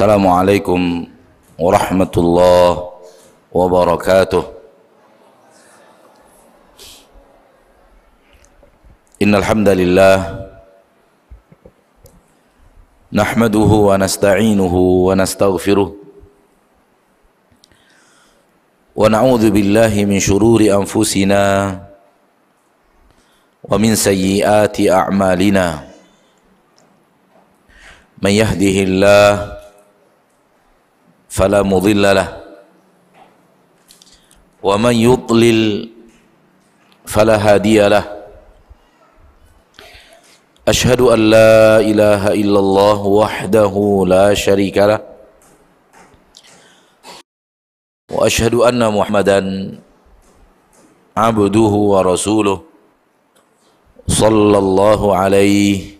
Assalamualaikum warahmatullahi wabarakatuh. Innal hamdalillah nahmaduhu wa nasta'inuhu wa nastaghfiruh wa na'udzu billahi min shururi anfusina wa min sayyiati a'malina. Man yahdihillahu فلا مضل له ومن يضلل فلا هادي له أشهد أن لا إله إلا الله وحده لا شريك له وأشهد أن محمدا عبده ورسوله صلى الله عليه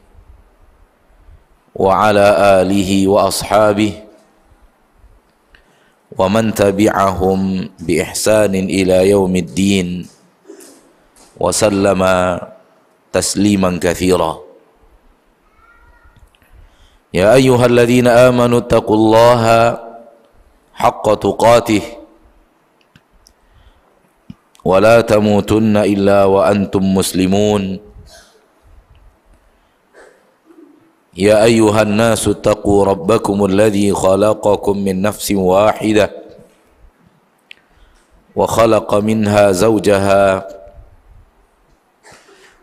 وعلى آله وأصحابه ومن تبعهم بإحسان إلى يوم الدين وسلم تسليما كثيرا. يا أيها الذين آمنوا اتقوا الله حق تقاته ولا تموتن إلا وأنتم مسلمون. يا أيها الناس اتقوا ربكم الذي خلقكم من نفس واحدة وخلق منها زوجها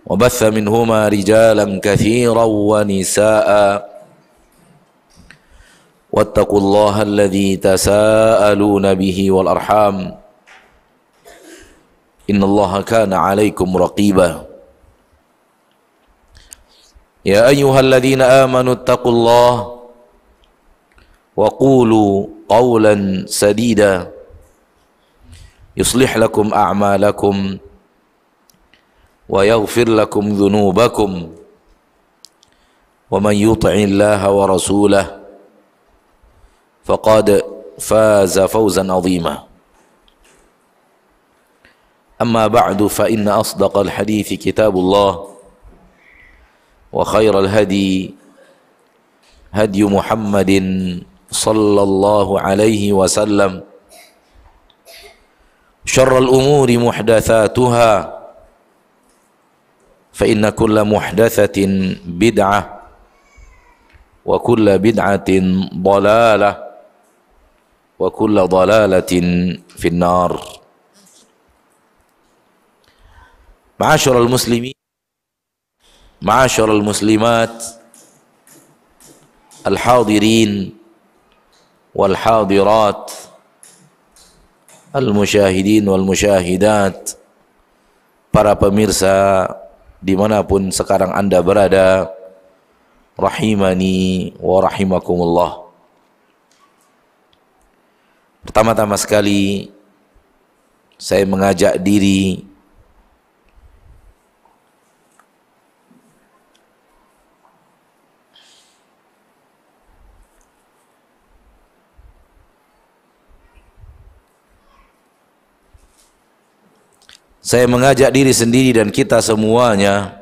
وبث منهما رجالا كثيرا ونساء واتقوا الله الذي تساءلون به والأرحام إن الله كان عليكم رقيبا. يا أيها الذين آمنوا اتقوا الله وقولوا قولا سديدا يصلح لكم أعمالكم ويغفر لكم ذنوبكم ومن يطع الله ورسوله فقد فاز فوزا عظيما. أما بعد فإن أصدق الحديث كتاب الله وخير الهدي هدي محمد صلى الله عليه وسلم شر الأمور محدثاتها فإن كل محدثة بدعة وكل بدعة ضلالة وكل ضلالة في النار. معاشر المسلمين Ma'asyiral muslimat al-hadirin wal hadirat al-musyahidin wal musyahidat, para pemirsa dimanapun sekarang Anda berada, rahimani wa rahimakumullah. Pertama-tama sekali saya mengajak diri sendiri dan kita semuanya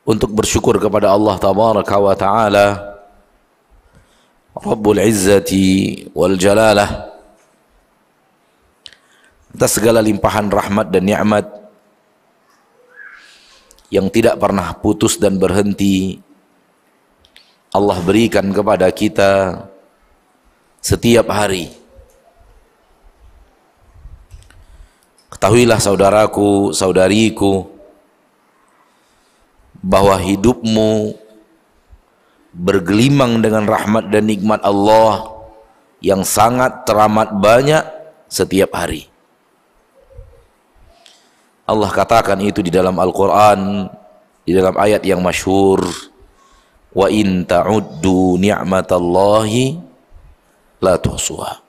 untuk bersyukur kepada Allah Tabaraka wa Ta'ala Rabbul Izzati wal Jalalah atas segala limpahan rahmat dan nikmat yang tidak pernah putus dan berhenti Allah berikan kepada kita setiap hari. Ketahuilah saudaraku, saudariku, bahwa hidupmu bergelimang dengan rahmat dan nikmat Allah yang sangat teramat banyak setiap hari. Allah katakan itu di dalam Al-Quran, di dalam ayat yang masyhur, wa in ta'uddu ni'matallahi la tuhsuha.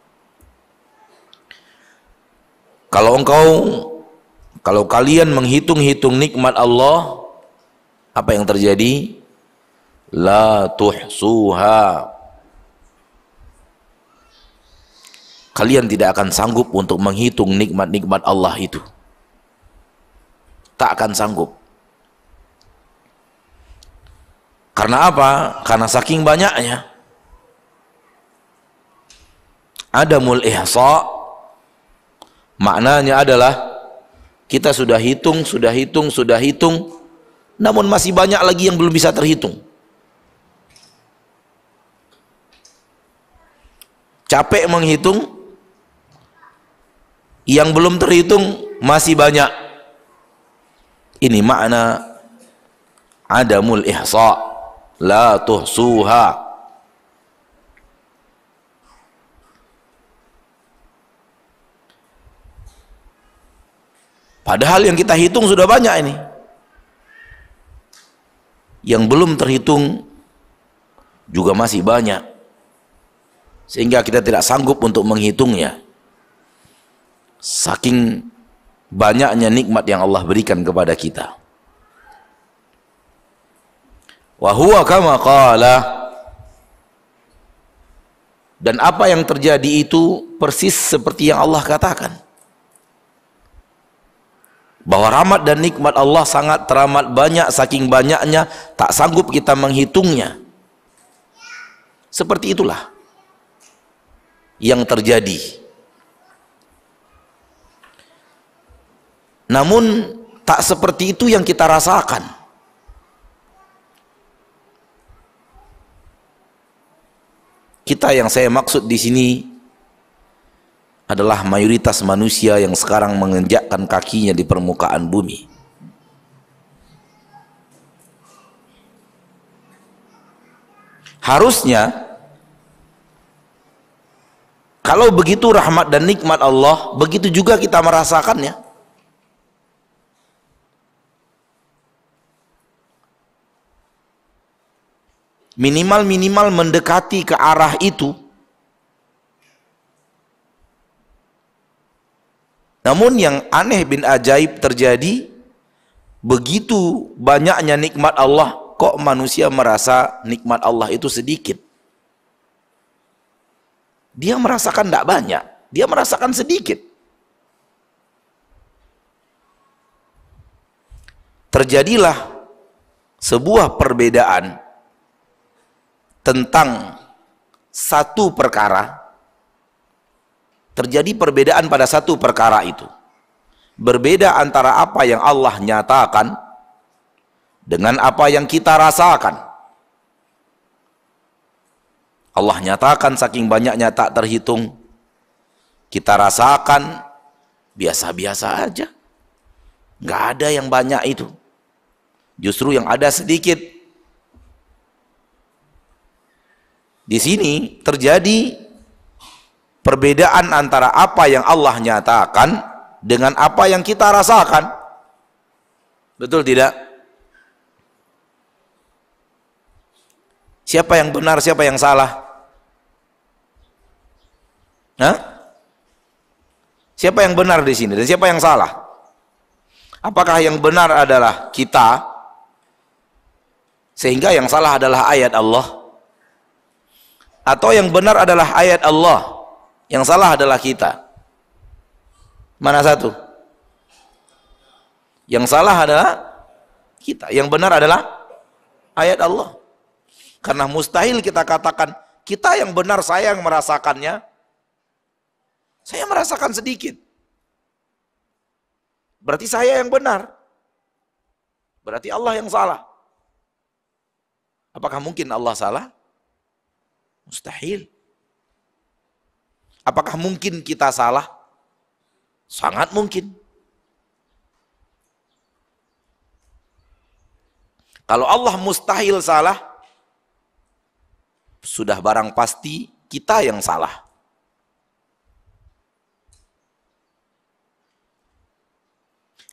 Kalau kalian menghitung-hitung nikmat Allah, apa yang terjadi? La tuhsuha. Kalian tidak akan sanggup untuk menghitung nikmat-nikmat Allah itu. Tak akan sanggup. Karena apa? Karena saking banyaknya. Adamul ihsa maknanya adalah kita sudah hitung, namun masih banyak lagi yang belum bisa terhitung. Capek menghitung, yang belum terhitung masih banyak. Ini makna adamul ihsa, la tuhsuha. Padahal yang kita hitung sudah banyak ini. Yang belum terhitung juga masih banyak. Sehingga kita tidak sanggup untuk menghitungnya. Saking banyaknya nikmat yang Allah berikan kepada kita. Wa huwa kama qala, dan apa yang terjadi itu persis seperti yang Allah katakan. Bahwa rahmat dan nikmat Allah sangat teramat banyak, saking banyaknya tak sanggup kita menghitungnya. Seperti itulah yang terjadi. Namun tak seperti itu yang kita rasakan. Kita yang saya maksud di sini adalah mayoritas manusia yang sekarang menginjakkan kakinya di permukaan bumi. Harusnya kalau begitu rahmat dan nikmat Allah, begitu juga kita merasakannya. Minimal mendekati ke arah itu. Namun yang aneh bin ajaib terjadi, begitu banyaknya nikmat Allah, kok manusia merasa nikmat Allah itu sedikit. Dia merasakan tidak banyak, dia merasakan sedikit. Terjadilah sebuah perbedaan tentang satu perkara. Terjadi perbedaan pada satu perkara itu. Berbeda antara apa yang Allah nyatakan dengan apa yang kita rasakan. Allah nyatakan saking banyaknya tak terhitung. Kita rasakan biasa-biasa aja. Nggak ada yang banyak itu. Justru yang ada sedikit. Di sini terjadi perbedaan antara apa yang Allah nyatakan dengan apa yang kita rasakan. Betul tidak? Siapa yang benar, siapa yang salah? Hah? Siapa yang benar di sini dan siapa yang salah? Apakah yang benar adalah kita, sehingga yang salah adalah ayat Allah? Atau yang benar adalah ayat Allah, yang salah adalah kita? Mana satu? Yang salah adalah kita, yang benar adalah ayat Allah. Karena mustahil kita katakan kita yang benar, saya yang merasakannya. Saya merasakan sedikit. Berarti saya yang benar. Berarti Allah yang salah. Apakah mungkin Allah salah? Mustahil. Apakah mungkin kita salah? Sangat mungkin. Kalau Allah mustahil salah, sudah barang pasti kita yang salah.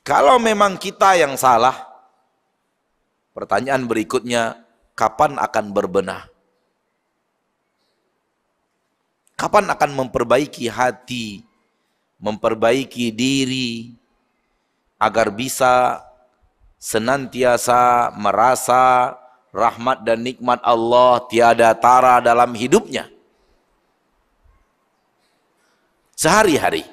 Kalau memang kita yang salah, pertanyaan berikutnya, kapan akan berbenah? Kapan akan memperbaiki hati, memperbaiki diri, agar bisa senantiasa merasa rahmat dan nikmat Allah tiada tara dalam hidupnya? Sehari-hari,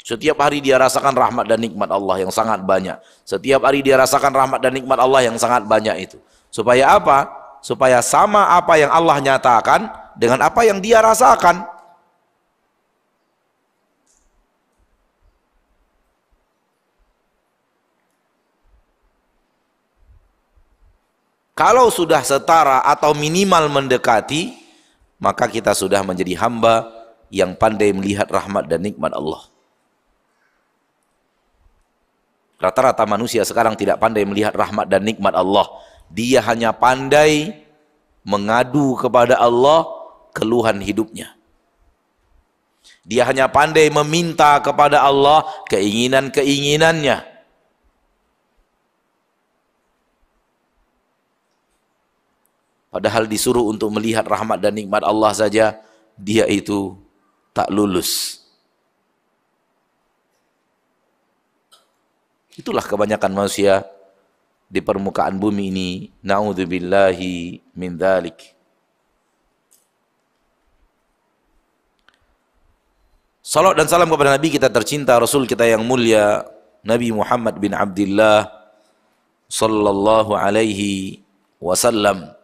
setiap hari dia rasakan rahmat dan nikmat Allah yang sangat banyak. Setiap hari dia rasakan rahmat dan nikmat Allah yang sangat banyak itu. Supaya apa? Supaya sama apa yang Allah nyatakan dengan apa yang dia rasakan. Kalau sudah setara atau minimal mendekati, maka kita sudah menjadi hamba yang pandai melihat rahmat dan nikmat Allah. Rata-rata manusia sekarang tidak pandai melihat rahmat dan nikmat Allah. Dia hanya pandai mengadu kepada Allah keluhan hidupnya. Dia hanya pandai meminta kepada Allah keinginan-keinginannya. Padahal disuruh untuk melihat rahmat dan nikmat Allah saja, dia itu tak lulus. Itulah kebanyakan manusia di permukaan bumi ini. Na'udzubillahi min dzalik. Salat dan salam kepada Nabi kita tercinta, Rasul kita yang mulia, Nabi Muhammad bin Abdullah sallallahu alaihi wasallam,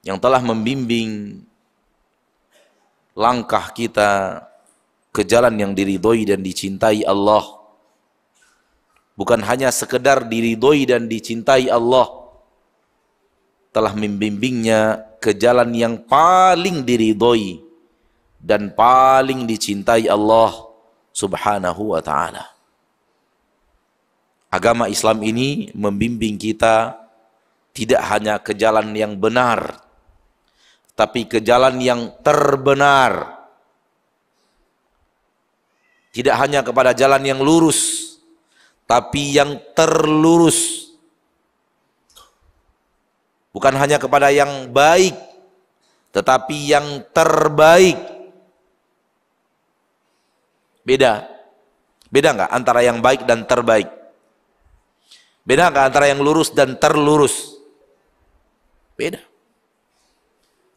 yang telah membimbing langkah kita ke jalan yang diridhoi dan dicintai Allah. Bukan hanya sekedar diridhoi dan dicintai Allah, telah membimbingnya ke jalan yang paling diridhoi dan paling dicintai Allah subhanahu wa ta'ala. Agama Islam ini membimbing kita tidak hanya ke jalan yang benar, tapi ke jalan yang terbenar. Tidak hanya kepada jalan yang lurus, tapi yang terlurus. Bukan hanya kepada yang baik, tetapi yang terbaik. Beda. Beda nggak antara yang baik dan terbaik? Beda nggak antara yang lurus dan terlurus? Beda.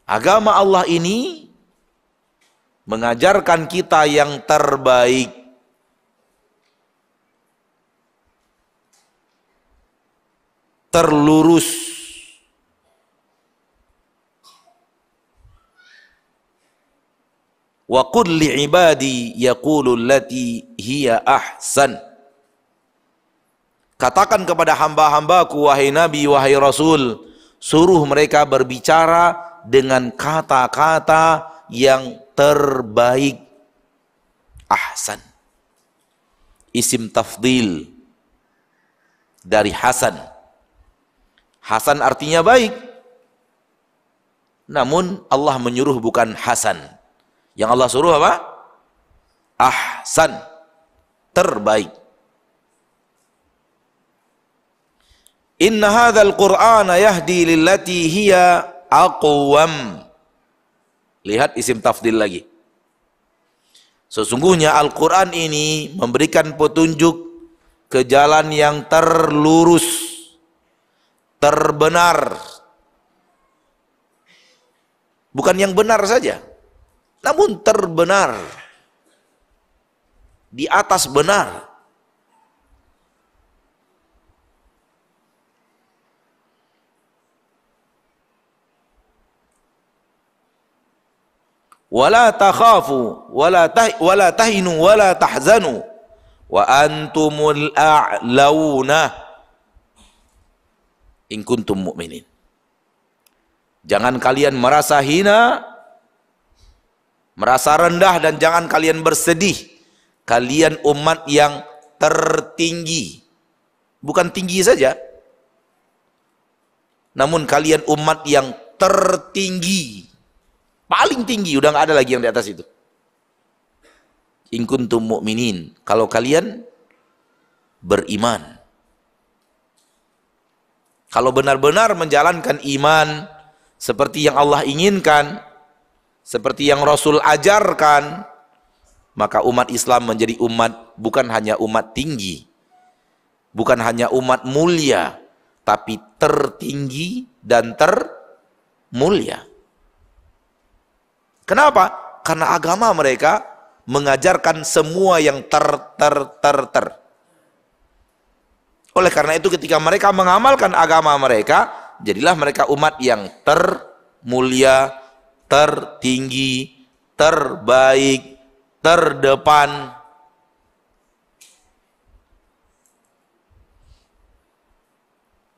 Agama Allah ini mengajarkan kita yang terbaik. Terlurus. Wa qul li'ibadi yaqulu allati hiya ahsan. Katakan kepada hamba-hambaku, wahai Nabi, wahai Rasul, suruh mereka berbicara dengan kata-kata yang terbaik. Ahsan, isim tafdil dari Hasan. Hasan artinya baik, namun Allah menyuruh bukan Hasan. Yang Allah suruh apa? Ahsan, terbaik. Inna hadzal Qur'ana yahdi lillati hiya aqwam. Lihat isim tafdil lagi. Sesungguhnya Al-Quran ini memberikan petunjuk ke jalan yang terlurus, terbenar. Bukan yang benar saja, namun terbenar. Di atas benar. Wala takhafu wala tahinu wala tahzanu wa antumul a'launa in kuntum mu'minin. Jangan kalian merasa hina, merasa rendah, dan jangan kalian bersedih. Kalian umat yang tertinggi. Bukan tinggi saja, namun kalian umat yang tertinggi. Paling tinggi, udah nggak ada lagi yang di atas itu. In kuntum mu'minin, kalau kalian beriman. Kalau benar-benar menjalankan iman seperti yang Allah inginkan, seperti yang Rasul ajarkan, maka umat Islam menjadi umat, bukan hanya umat tinggi, bukan hanya umat mulia, tapi tertinggi dan termulia. Kenapa? Karena agama mereka mengajarkan semua yang ter. Oleh karena itu ketika mereka mengamalkan agama mereka, jadilah mereka umat yang termulia, tertinggi, terbaik, terdepan.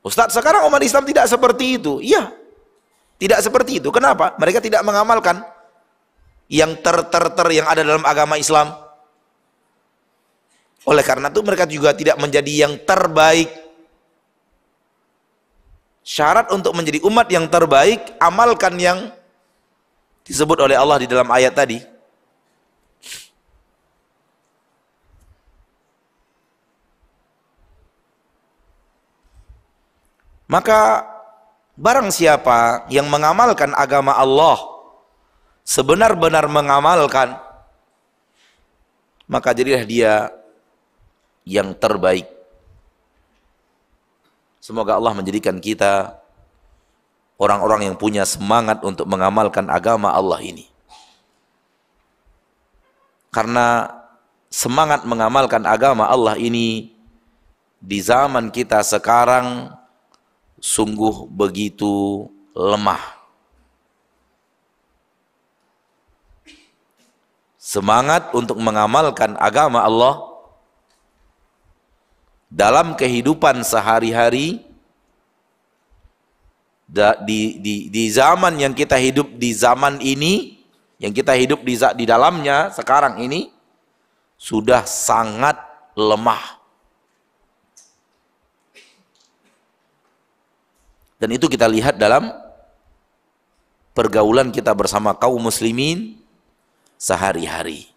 Ustaz, sekarang umat Islam tidak seperti itu. Iya, tidak seperti itu. Kenapa? Mereka tidak mengamalkan yang yang ada dalam agama Islam. Oleh karena itu mereka juga tidak menjadi yang terbaik. Syarat untuk menjadi umat yang terbaik, amalkan yang disebut oleh Allah di dalam ayat tadi. Maka barang siapa yang mengamalkan agama Allah, sebenar-benar mengamalkan, maka jadilah dia yang terbaik. Semoga Allah menjadikan kita orang-orang yang punya semangat untuk mengamalkan agama Allah ini. Karena semangat mengamalkan agama Allah ini di zaman kita sekarang sungguh begitu lemah. Semangat untuk mengamalkan agama Allah dalam kehidupan sehari-hari di zaman yang kita hidup di zaman ini, yang kita hidup di dalamnya sekarang ini, sudah sangat lemah. Dan itu kita lihat dalam pergaulan kita bersama kaum muslimin sehari-hari.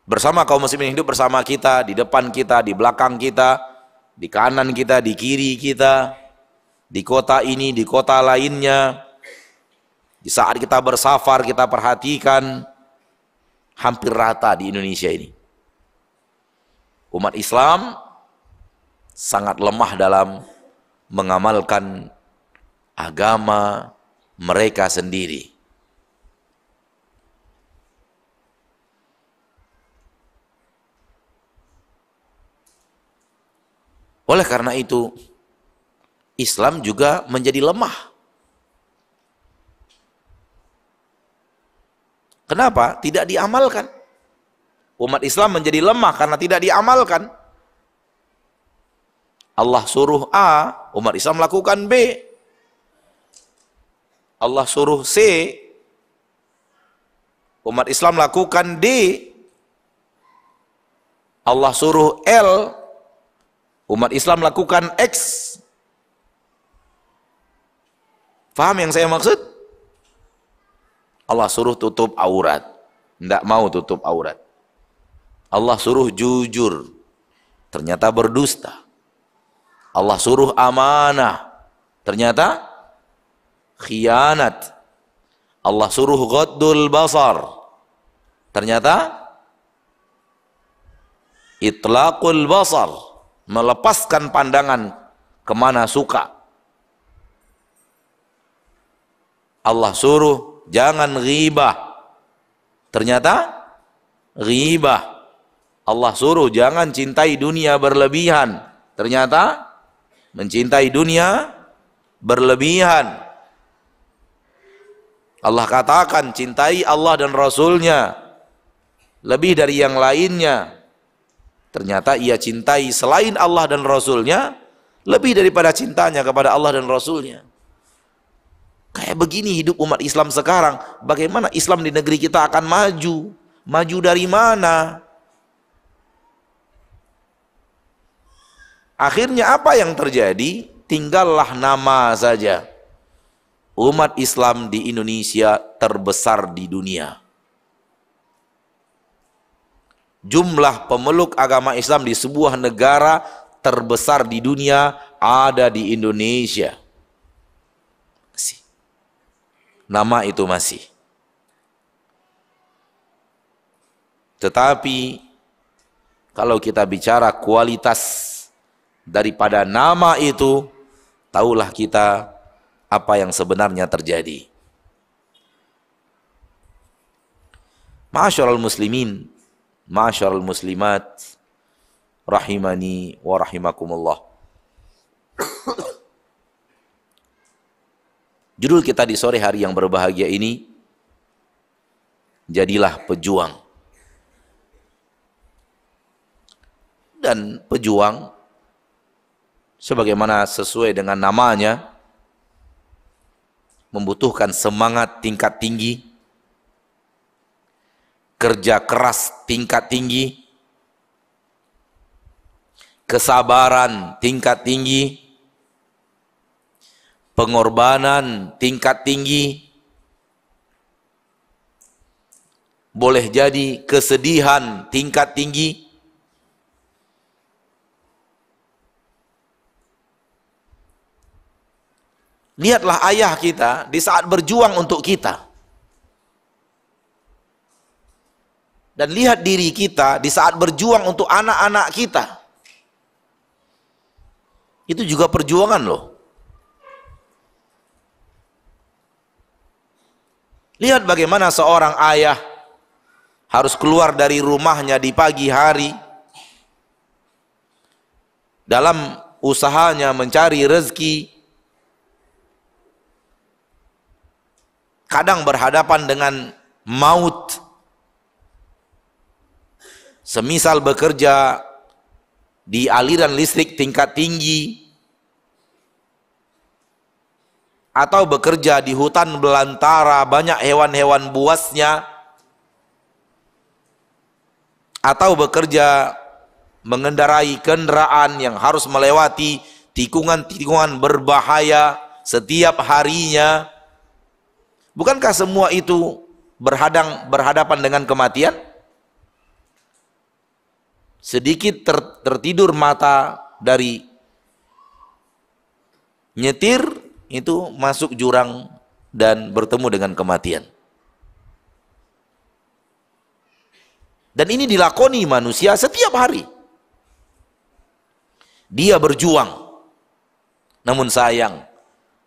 Bersama kaum muslimin hidup bersama kita, di depan kita, di belakang kita, di kanan kita, di kiri kita, di kota ini, di kota lainnya. Di saat kita bersafar, kita perhatikan hampir rata di Indonesia ini. Umat Islam sangat lemah dalam mengamalkan agama mereka sendiri. Oleh karena itu, Islam juga menjadi lemah. Kenapa? Tidak diamalkan. Umat Islam menjadi lemah karena tidak diamalkan. Allah suruh A, umat Islam lakukan B. Allah suruh C, umat Islam lakukan D. Allah suruh L, umat Islam lakukan X. Faham yang saya maksud? Allah suruh tutup aurat, tidak mau tutup aurat. Allah suruh jujur, ternyata berdusta. Allah suruh amanah, ternyata khianat. Allah suruh ghaddul basar, ternyata itlaqul basar, melepaskan pandangan kemana suka. Allah suruh jangan ghibah, ternyata ghibah. Allah suruh jangan cintai dunia berlebihan, ternyata mencintai dunia berlebihan. Allah katakan cintai Allah dan Rasulnya lebih dari yang lainnya, ternyata ia cintai selain Allah dan Rasulnya lebih daripada cintanya kepada Allah dan Rasulnya. Kayak begini hidup umat Islam sekarang. Bagaimana Islam di negeri kita akan maju? Maju dari mana? Akhirnya apa yang terjadi? Tinggallah nama saja. Umat Islam di Indonesia terbesar di dunia. Jumlah pemeluk agama Islam di sebuah negara terbesar di dunia ada di Indonesia. Masih. Nama itu masih. Tetapi kalau kita bicara kualitas daripada nama itu, tahulah kita apa yang sebenarnya terjadi. Ma'asyiral muslimin Ma'asyiral muslimat rahimani wa rahimakumullah. Judul kita di sore hari yang berbahagia ini, jadilah pejuang. Dan pejuang sebagaimana sesuai dengan namanya membutuhkan semangat tingkat tinggi, kerja keras tingkat tinggi, kesabaran tingkat tinggi, pengorbanan tingkat tinggi, boleh jadi kesedihan tingkat tinggi. Lihatlah ayah kita di saat berjuang untuk kita. Dan lihat diri kita di saat berjuang untuk anak-anak kita. Itu juga perjuangan loh. Lihat bagaimana seorang ayah harus keluar dari rumahnya di pagi hari dalam usahanya mencari rezeki. Kadang berhadapan dengan maut. Semisal bekerja di aliran listrik tingkat tinggi, atau bekerja di hutan belantara banyak hewan-hewan buasnya, atau bekerja mengendarai kendaraan yang harus melewati tikungan-tikungan berbahaya setiap harinya. Bukankah semua itu berhadapan dengan kematian? Sedikit tertidur mata dari nyetir, itu masuk jurang dan bertemu dengan kematian. Dan ini dilakoni manusia setiap hari. Dia berjuang. Namun sayang,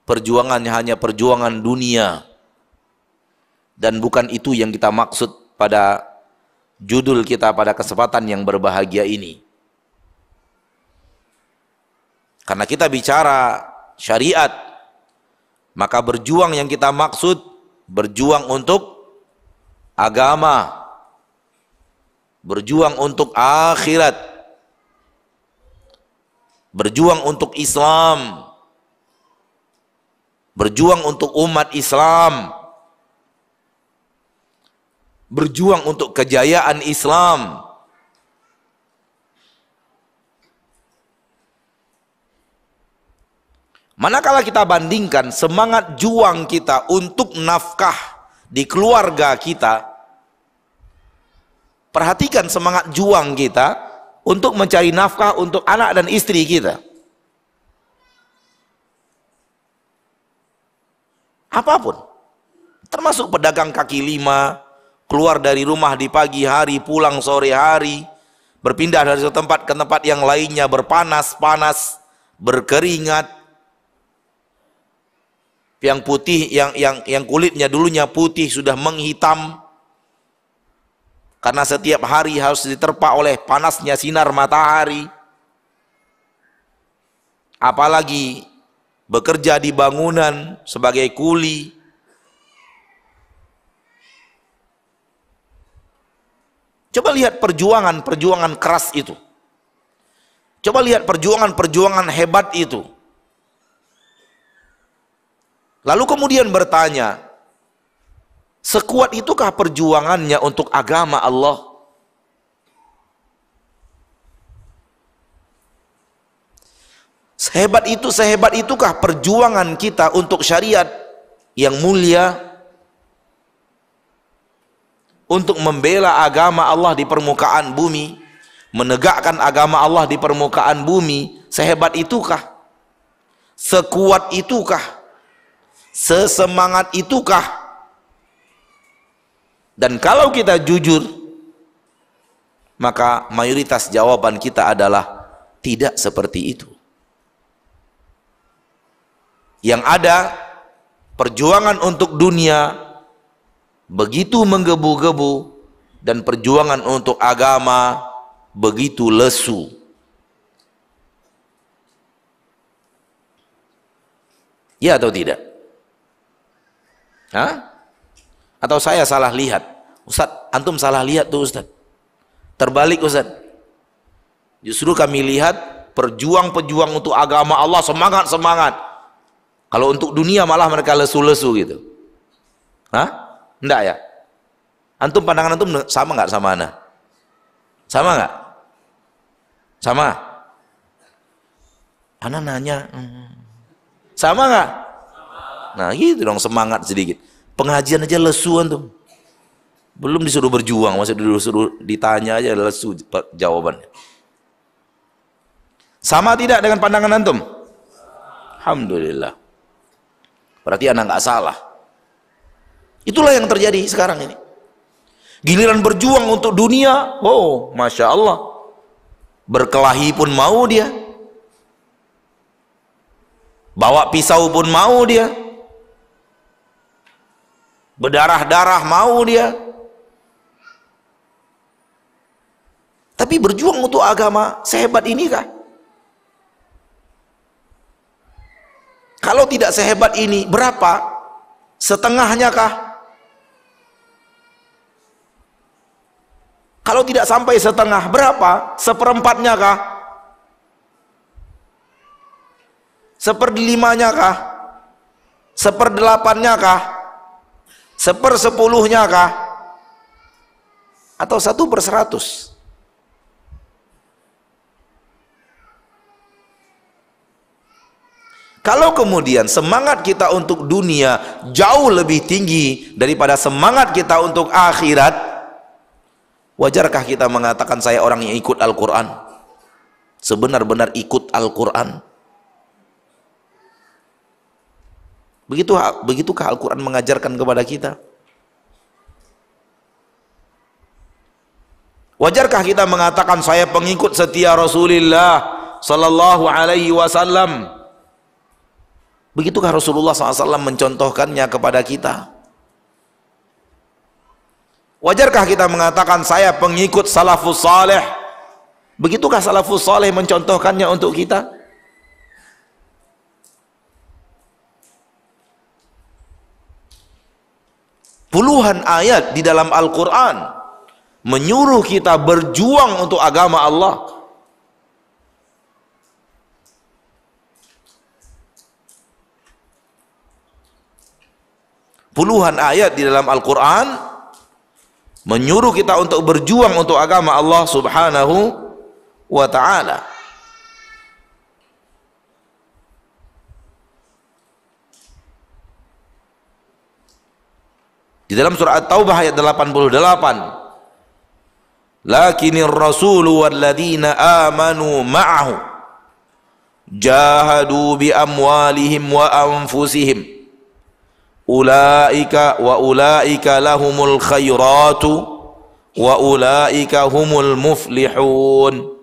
perjuangannya hanya perjuangan dunia. Dan bukan itu yang kita maksud pada judul kita pada kesempatan yang berbahagia ini. Karena kita bicara syariat, maka berjuang yang kita maksud berjuang untuk agama, berjuang untuk akhirat, berjuang untuk Islam, berjuang untuk umat Islam, berjuang untuk kejayaan Islam. Manakala kita bandingkan semangat juang kita untuk nafkah di keluarga kita, perhatikan semangat juang kita untuk mencari nafkah untuk anak dan istri kita. Apapun, termasuk pedagang kaki lima, keluar dari rumah di pagi hari, pulang sore hari, berpindah dari satu tempat ke tempat yang lainnya, berpanas-panas, berkeringat. Yang putih, yang kulitnya dulunya putih sudah menghitam karena setiap hari harus diterpa oleh panasnya sinar matahari. Apalagi bekerja di bangunan sebagai kuli. Coba lihat perjuangan keras itu. Coba lihat perjuangan hebat itu. Lalu kemudian bertanya, sekuat itukah perjuangannya untuk agama Allah? Sehebat itukah perjuangan kita untuk syariat yang mulia? Untuk membela agama Allah di permukaan bumi, menegakkan agama Allah di permukaan bumi, sehebat itukah? Sekuat itukah? Sesemangat itukah? Dan kalau kita jujur, maka mayoritas jawaban kita adalah tidak seperti itu. Yang ada perjuangan untuk dunia begitu menggebu-gebu, dan perjuangan untuk agama begitu lesu. Ya atau tidak? Hah? Atau saya salah lihat? Ustaz, antum salah lihat tuh Ustaz. Terbalik Ustaz. Justru kami lihat pejuang-pejuang untuk agama Allah semangat-semangat. Kalau untuk dunia malah mereka lesu-lesu gitu. Hah? Enggak ya? Antum, pandangan antum sama nggak sama ana? Sama nggak? Sama? Ana nanya. Sama nggak? Nah gitu dong, semangat sedikit. Pengajian aja lesu antum. Belum disuruh berjuang, masih disuruh ditanya aja lesu jawabannya. Sama tidak dengan pandangan antum? Alhamdulillah. Berarti anak nggak salah. Itulah yang terjadi sekarang ini. Giliran berjuang untuk dunia, oh masya Allah, berkelahi pun mau dia. Bawa pisau pun mau dia, berdarah-darah mau dia. Tapi berjuang untuk agama sehebat ini kah? Kalau tidak sehebat ini, berapa? Setengahnya kah? Kalau tidak sampai setengah, berapa? Seperempatnya kah? Seperlimanya kah? Seperdelapannya kah? Sepersepuluhnya kah? Atau 1/100? Kalau kemudian semangat kita untuk dunia jauh lebih tinggi daripada semangat kita untuk akhirat, wajarkah kita mengatakan saya orang yang ikut Al-Quran? Sebenar-benar ikut Al-Quran? Begitukah Al-Quran mengajarkan kepada kita? Wajarkah kita mengatakan saya pengikut setia Rasulullah sallallahu alaihi wasallam? Begitukah Rasulullah SAW mencontohkannya kepada kita? Wajarkah kita mengatakan saya pengikut salafus saleh? Begitukah salafus saleh mencontohkannya untuk kita? Puluhan ayat di dalam Al-Quran menyuruh kita berjuang untuk agama Allah. Puluhan ayat di dalam Al-Quran menyuruh kita untuk berjuang untuk agama Allah subhanahu wa ta'ala. Di dalam surah At-Taubah ayat 88, lakinir rasulu walladzina amanu ma'ahu jahadu bi amwalihim wa anfusihim ulaika wa ulaika lahumul khairatu wa ulaika humul muflihun.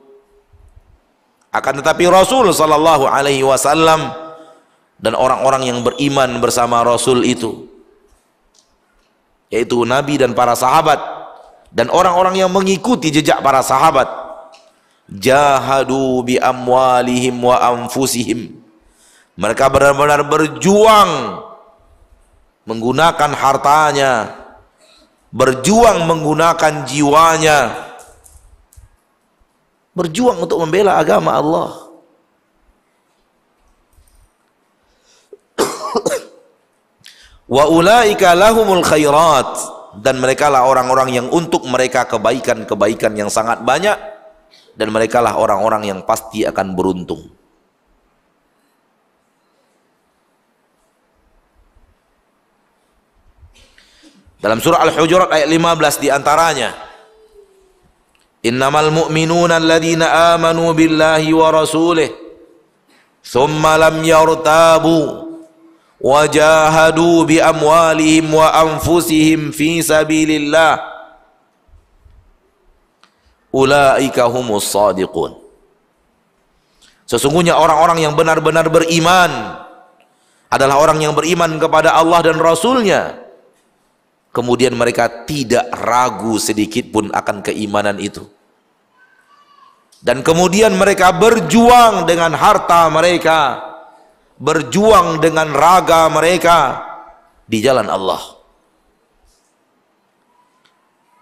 Akan tetapi Rasul sallallahu alaihi wasallam dan orang-orang yang beriman bersama Rasul itu, yaitu Nabi dan para sahabat dan orang-orang yang mengikuti jejak para sahabat, jahadu bi amwalihim wa anfusihim, mereka benar-benar berjuang menggunakan hartanya, berjuang menggunakan jiwanya, berjuang untuk membela agama Allah. Wa ulaika lahumul khairat, dan merekalah orang-orang yang untuk mereka kebaikan-kebaikan yang sangat banyak, dan merekalah orang-orang yang pasti akan beruntung. Dalam surah Al-Hujurat ayat 15 diantaranya, innamal mu'minuna alladhina amanu billahi wa rasulih thumma lam yartabu wajahadu bi amwalihim wa anfusihim fi sabilillah ulaika humus shadiqun. Sesungguhnya orang-orang yang benar-benar beriman adalah orang yang beriman kepada Allah dan Rasulnya, kemudian mereka tidak ragu sedikit pun akan keimanan itu. Dan kemudian mereka berjuang dengan harta mereka, berjuang dengan raga mereka di jalan Allah.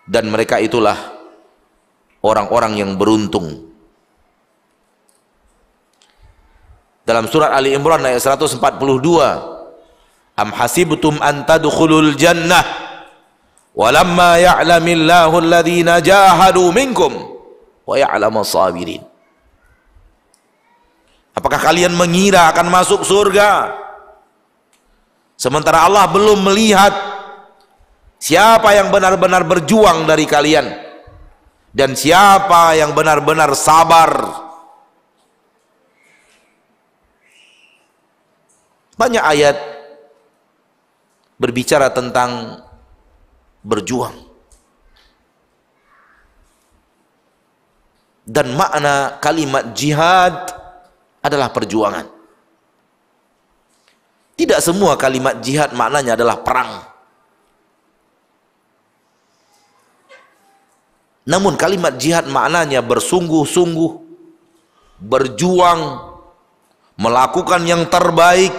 Dan mereka itulah orang-orang yang beruntung. Dalam surat Ali Imran ayat 142, am hasibtum an tadkhulul jannah walamma ya'lamillahu alladhina jahadu minkum wa ya'lamas sabirin. Apakah kalian mengira akan masuk surga sementara Allah belum melihat siapa yang benar-benar berjuang dari kalian dan siapa yang benar-benar sabar? Banyak ayat berbicara tentang berjuang. Dan makna kalimat jihad adalah perjuangan. Tidak semua kalimat jihad maknanya adalah perang. Namun kalimat jihad maknanya bersungguh-sungguh, berjuang, melakukan yang terbaik,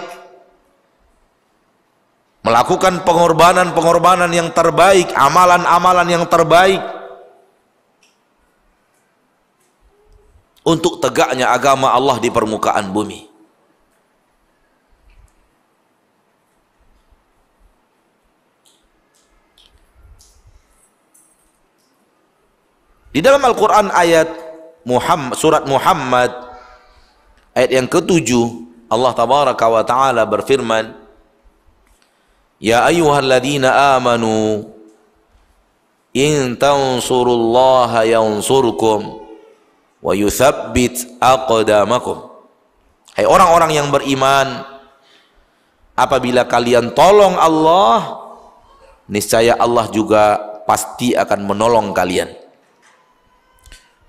melakukan pengorbanan-pengorbanan yang terbaik, amalan-amalan yang terbaik untuk tegaknya agama Allah di permukaan bumi. Di dalam Al-Quran ayat surat Muhammad ayat yang ke-7, Allah tabaraka wa ta'ala berfirman, ya ayyuhalladzina amanu in tansurullaha yansurkum wa yuthabbit aqdamakum. Hai orang-orang yang beriman, apabila kalian tolong Allah, niscaya Allah juga pasti akan menolong kalian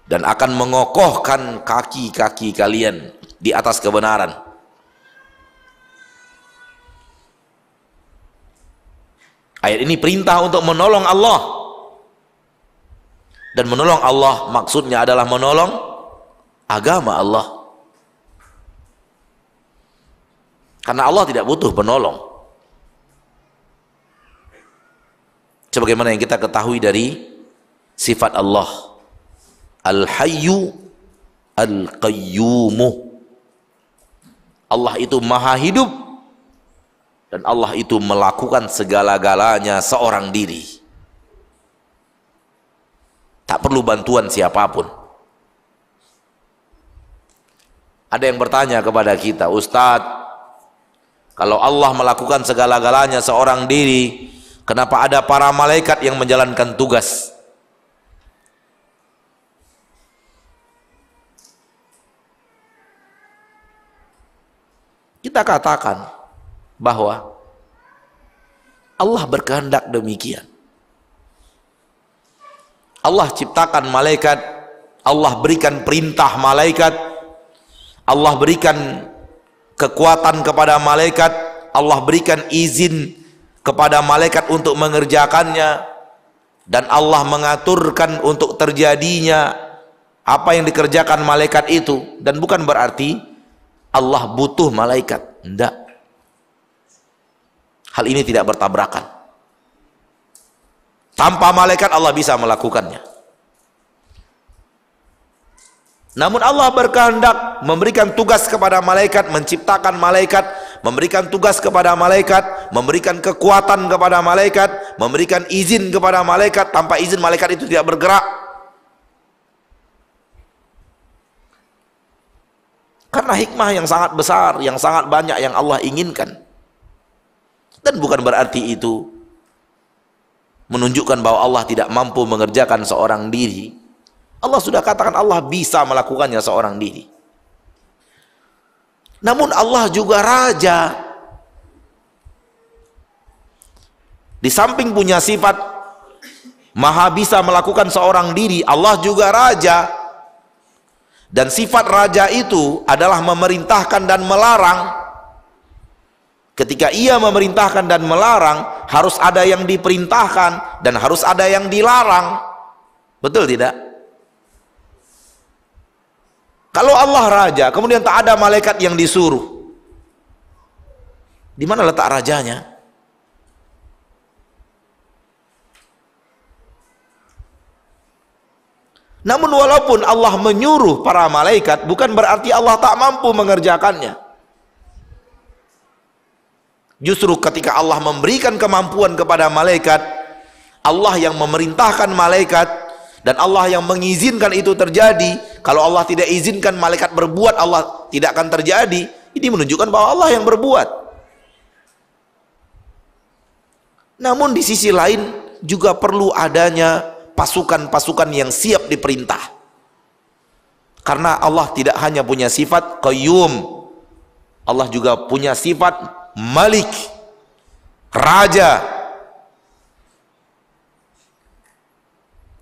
dan akan mengokohkan kaki-kaki kalian di atas kebenaran. Ayat ini perintah untuk menolong Allah. Dan menolong Allah maksudnya adalah menolong agama Allah. Karena Allah tidak butuh penolong. Sebagaimana yang kita ketahui dari sifat Allah, Al-Hayyu Al-Qayyumu. Allah itu maha hidup dan Allah itu melakukan segala-galanya seorang diri. Tak perlu bantuan siapapun. Ada yang bertanya kepada kita, Ustadz, kalau Allah melakukan segala-galanya seorang diri, kenapa ada para malaikat yang menjalankan tugas? Kita katakan bahwa Allah berkehendak demikian. Allah ciptakan malaikat, Allah berikan perintah malaikat, Allah berikan kekuatan kepada malaikat, Allah berikan izin kepada malaikat untuk mengerjakannya, dan Allah mengaturkan untuk terjadinya apa yang dikerjakan malaikat itu. Dan bukan berarti Allah butuh malaikat, tidak. Hal ini tidak bertabrakan. Tanpa malaikat Allah bisa melakukannya. Namun Allah berkehendak memberikan tugas kepada malaikat, menciptakan malaikat, memberikan tugas kepada malaikat, memberikan kekuatan kepada malaikat, memberikan izin kepada malaikat. Tanpa izin malaikat itu tidak bergerak. Karena hikmah yang sangat besar, yang sangat banyak yang Allah inginkan. Dan bukan berarti itu menunjukkan bahwa Allah tidak mampu mengerjakan seorang diri. Allah sudah katakan Allah bisa melakukannya seorang diri. Namun Allah juga Raja. Di samping punya sifat maha bisa melakukan seorang diri, Allah juga Raja. Dan sifat Raja itu adalah memerintahkan dan melarang. Ketika ia memerintahkan dan melarang, harus ada yang diperintahkan dan harus ada yang dilarang. Betul tidak? Kalau Allah raja, kemudian tak ada malaikat yang disuruh, di mana letak rajanya? Namun walaupun Allah menyuruh para malaikat, bukan berarti Allah tak mampu mengerjakannya. Justru ketika Allah memberikan kemampuan kepada malaikat, Allah yang memerintahkan malaikat, dan Allah yang mengizinkan itu terjadi. Kalau Allah tidak izinkan malaikat berbuat, Allah tidak akan terjadi. Ini menunjukkan bahwa Allah yang berbuat. Namun di sisi lain juga perlu adanya pasukan-pasukan yang siap diperintah. Karena Allah tidak hanya punya sifat qayyum, Allah juga punya sifat Malik, raja.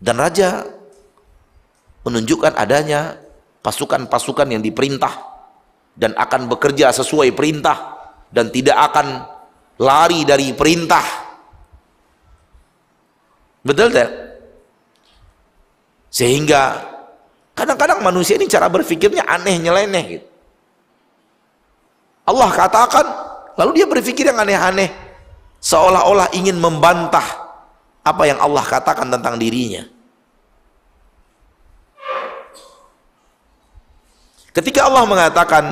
Dan raja menunjukkan adanya pasukan-pasukan yang diperintah dan akan bekerja sesuai perintah dan tidak akan lari dari perintah. Betul tak? Sehingga kadang-kadang manusia ini cara berpikirnya aneh, nyeleneh gitu. Allah katakan, lalu dia berpikir yang aneh-aneh, seolah-olah ingin membantah apa yang Allah katakan tentang dirinya. Ketika Allah mengatakan,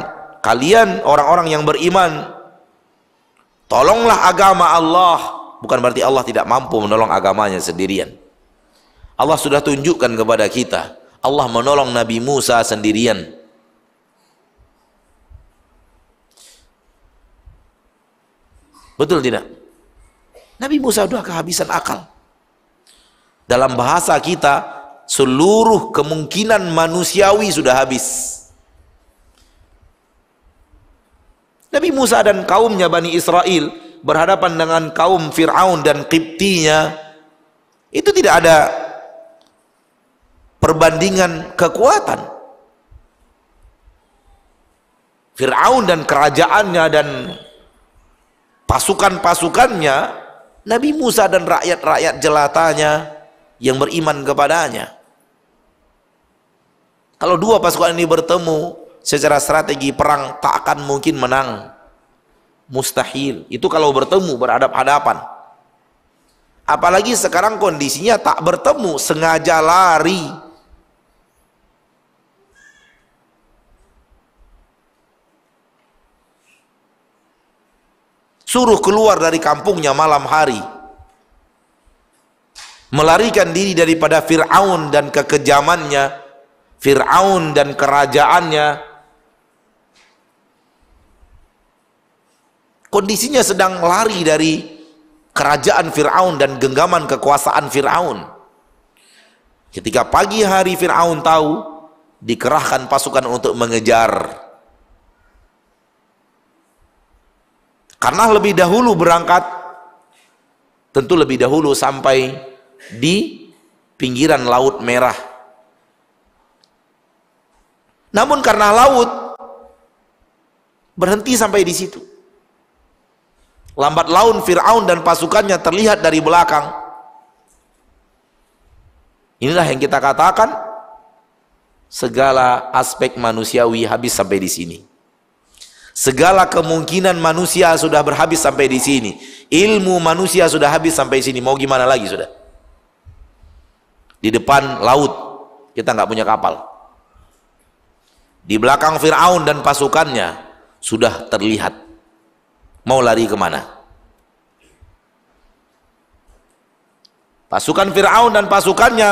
kalian orang-orang yang beriman, tolonglah agama Allah, bukan berarti Allah tidak mampu menolong agamanya sendirian. Allah sudah tunjukkan kepada kita, Allah menolong Nabi Musa sendirian. Betul tidak? Nabi Musa sudah kehabisan akal. Dalam bahasa kita, seluruh kemungkinan manusiawi sudah habis. Nabi Musa dan kaumnya Bani Israel berhadapan dengan kaum Fir'aun dan Qibtinya, itu tidak ada perbandingan kekuatan. Fir'aun dan kerajaannya dan pasukan-pasukannya, Nabi Musa dan rakyat-rakyat jelatanya yang beriman kepadanya. Kalau dua pasukan ini bertemu, secara strategi perang tak akan mungkin menang. Mustahil. Itu kalau bertemu, berhadap-hadapan. Apalagi sekarang kondisinya tak bertemu, sengaja lari. Suruh keluar dari kampungnya malam hari, melarikan diri daripada Fir'aun dan kekejamannya, Fir'aun dan kerajaannya. Kondisinya sedang lari dari kerajaan Fir'aun dan genggaman kekuasaan Fir'aun. Ketika pagi hari Fir'aun tahu, dikerahkan pasukan untuk mengejar. Karena lebih dahulu berangkat, tentu lebih dahulu sampai di pinggiran Laut Merah. Namun karena laut berhenti sampai di situ, lambat laun Fir'aun dan pasukannya terlihat dari belakang. Inilah yang kita katakan, segala aspek manusiawi habis sampai di sini. Segala kemungkinan manusia sudah berhabis sampai di sini. Ilmu manusia sudah habis sampai sini. Mau gimana lagi sudah? Di depan laut, kita nggak punya kapal. Di belakang Fir'aun dan pasukannya sudah terlihat. Mau lari kemana? Pasukan Fir'aun dan pasukannya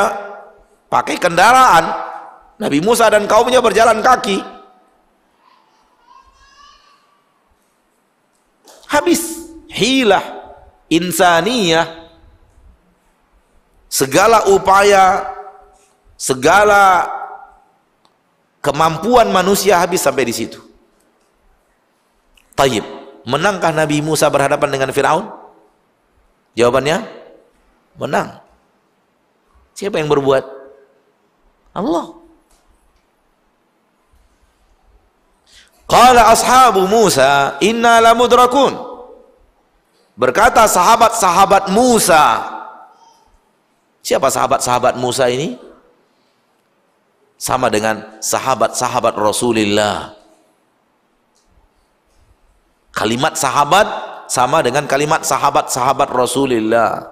pakai kendaraan. Nabi Musa dan kaumnya berjalan kaki. Habis hilah insaniyah, segala upaya, segala kemampuan manusia habis sampai di situ. Tayyib, menangkah Nabi Musa berhadapan dengan Fir'aun? Jawabannya menang. Siapa yang berbuat? Allah. Qala ashabu Musa inna lamudrakun. Berkata sahabat-sahabat Musa. Siapa sahabat-sahabat Musa ini? Sama dengan sahabat-sahabat Rasulullah. Kalimat sahabat sama dengan kalimat sahabat-sahabat Rasulullah.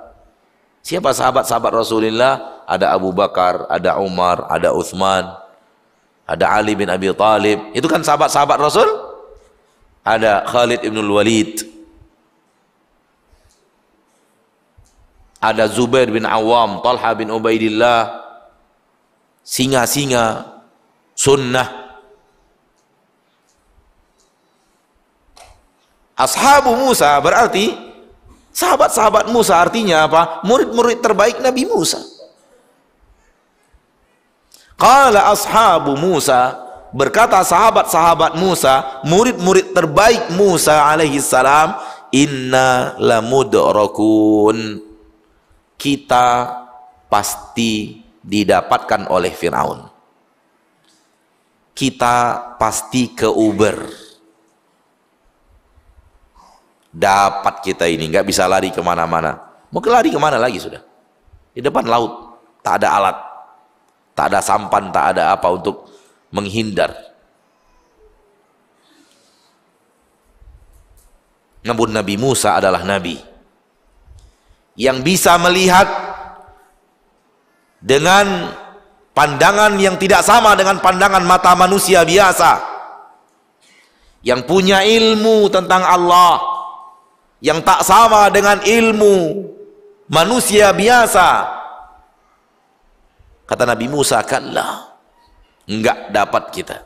Siapa sahabat-sahabat Rasulullah? Ada Abu Bakar, ada Umar, ada Uthman, ada Ali bin Abi Thalib. Itu kan sahabat-sahabat Rasul. Ada Khalid ibn Walid, ada Zubair bin Awam, Talha bin Ubaidillah, singa-singa sunnah. Ashabu Musa berarti sahabat-sahabat Musa, artinya apa? Murid-murid terbaik Nabi Musa. Qala ashabu Musa, berkata sahabat-sahabat Musa, murid-murid terbaik Musa alaihi salam, inna lamudrakun, kita pasti didapatkan oleh Firaun. Kita pasti ke Uber. Dapat kita ini, nggak bisa lari kemana-mana. Mau lari kemana lagi sudah? Di depan laut, tak ada alat, tak ada sampan, tak ada apa untuk menghindar. Namun Nabi Musa adalah Nabi yang bisa melihat dengan pandangan yang tidak sama dengan pandangan mata manusia biasa, yang punya ilmu tentang Allah yang tak sama dengan ilmu manusia biasa. Kata Nabi Musa, kallah, enggak dapat kita.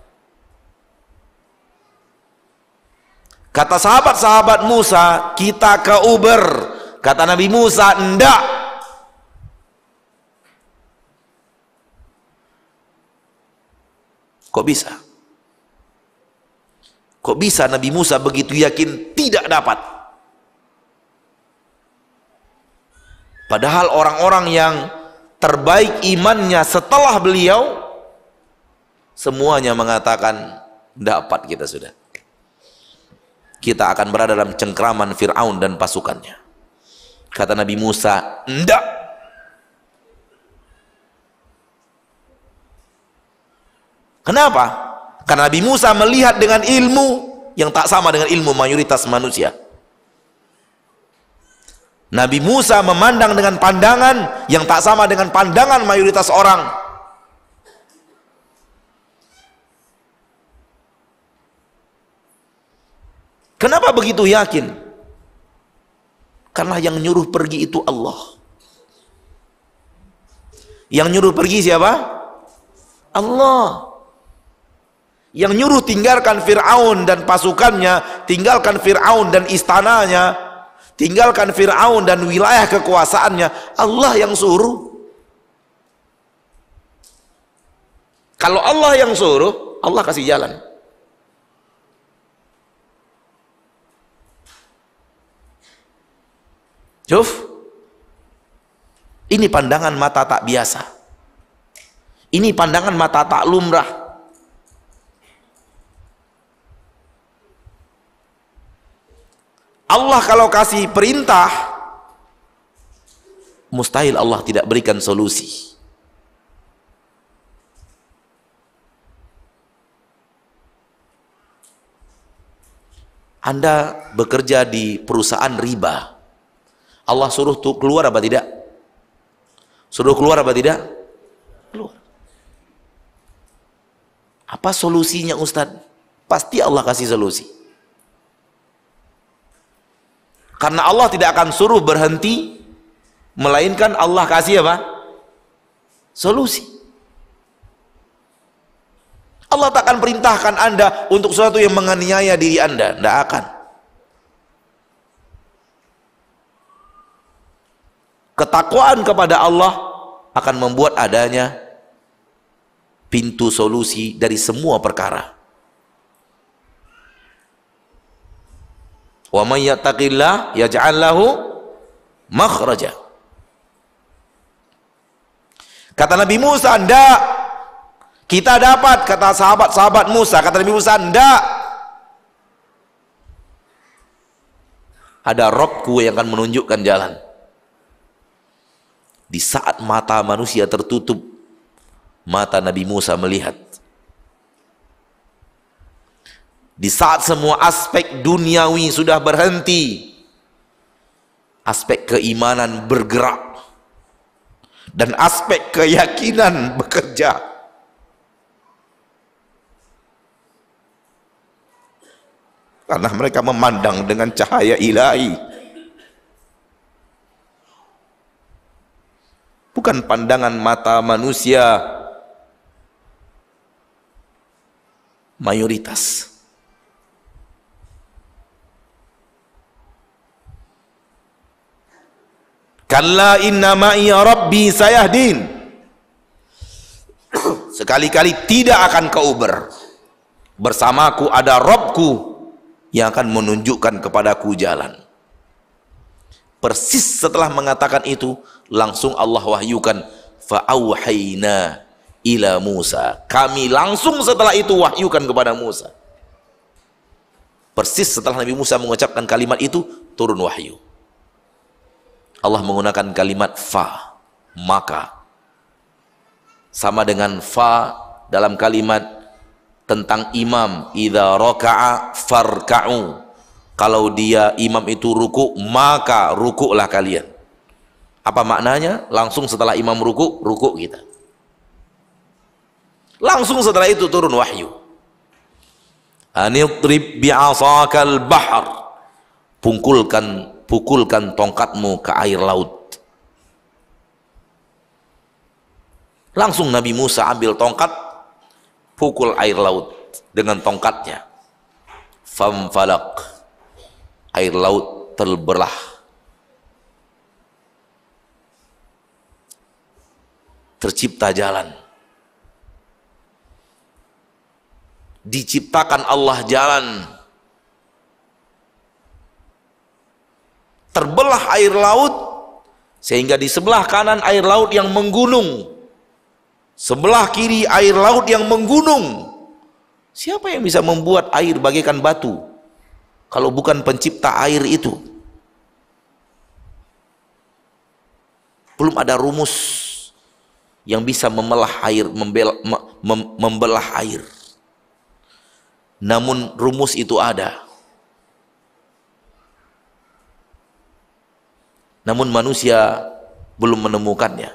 Kata sahabat-sahabat Musa, kita ke Uber. Kata Nabi Musa, enggak. Kok bisa? Kok bisa Nabi Musa begitu yakin tidak dapat? Padahal orang-orang yang terbaik imannya setelah beliau semuanya mengatakan dapat kita sudah. Kita akan berada dalam cengkraman Fir'aun dan pasukannya. Kata Nabi Musa, enggak. Kenapa? Karena Nabi Musa melihat dengan ilmu yang tak sama dengan ilmu mayoritas manusia. Nabi Musa memandang dengan pandangan yang tak sama dengan pandangan mayoritas orang. Kenapa begitu yakin? Karena yang nyuruh pergi itu Allah. Yang nyuruh pergi siapa? Allah. Yang nyuruh tinggalkan Fir'aun dan pasukannya, tinggalkan Fir'aun dan istananya, tinggalkan Fir'aun dan wilayah kekuasaannya, Allah yang suruh. Kalau Allah yang suruh, Allah kasih jalan. Syuf, ini pandangan mata tak biasa. Ini pandangan mata tak lumrah. Allah kalau kasih perintah, mustahil Allah tidak berikan solusi. Anda bekerja di perusahaan riba, Allah suruh tuh keluar apa tidak? Suruh keluar apa tidak? Keluar. Apa solusinya Ustadz? Pasti Allah kasih solusi. Karena Allah tidak akan suruh berhenti, melainkan Allah kasih apa? Solusi. Allah tak akan perintahkan Anda untuk sesuatu yang menganiaya diri Anda, tidak akan. Ketakwaan kepada Allah akan membuat adanya pintu solusi dari semua perkara. Wa may yattaqillah yaj'al lahu makhraja. Kata Nabi Musa, ndak. Kita dapat, kata sahabat-sahabat Musa. Kata Nabi Musa, ndak. Ada Robku yang akan menunjukkan jalan. Di saat mata manusia tertutup, mata Nabi Musa melihat. Di saat semua aspek duniawi sudah berhenti, aspek keimanan bergerak dan aspek keyakinan bekerja. Karena mereka memandang dengan cahaya ilahi, bukan pandangan mata manusia mayoritas. Kalla inna ma'iya rabbi sayahdin. Sekali-kali tidak akan kau bersamaku ada Robku yang akan menunjukkan kepadaku jalan. Persis setelah mengatakan itu, langsung Allah wahyukan, fa'auhayna ila Musa. Kami langsung setelah itu wahyukan kepada Musa. Persis setelah Nabi Musa mengucapkan kalimat itu, turun wahyu. Allah menggunakan kalimat fa, maka. Sama dengan fa dalam kalimat tentang imam, idza raka'a farka'u. Kalau dia imam itu ruku, maka rukuklah kalian. Apa maknanya? Langsung setelah imam ruku, ruku kita. Langsung setelah itu turun wahyu. Anidrib bi'asakal bahr. Pukulkan tongkatmu ke air laut. Langsung Nabi Musa ambil tongkat, pukul air laut dengan tongkatnya. Famfalak, air laut terbelah. Tercipta jalan. Diciptakan Allah jalan. Terbelah air laut sehingga di sebelah kanan air laut yang menggunung, sebelah kiri air laut yang menggunung. Siapa yang bisa membuat air bagaikan batu kalau bukan pencipta air itu? Belum ada rumus yang bisa membelah air, membelah air. Namun rumus itu ada. Namun manusia belum menemukannya.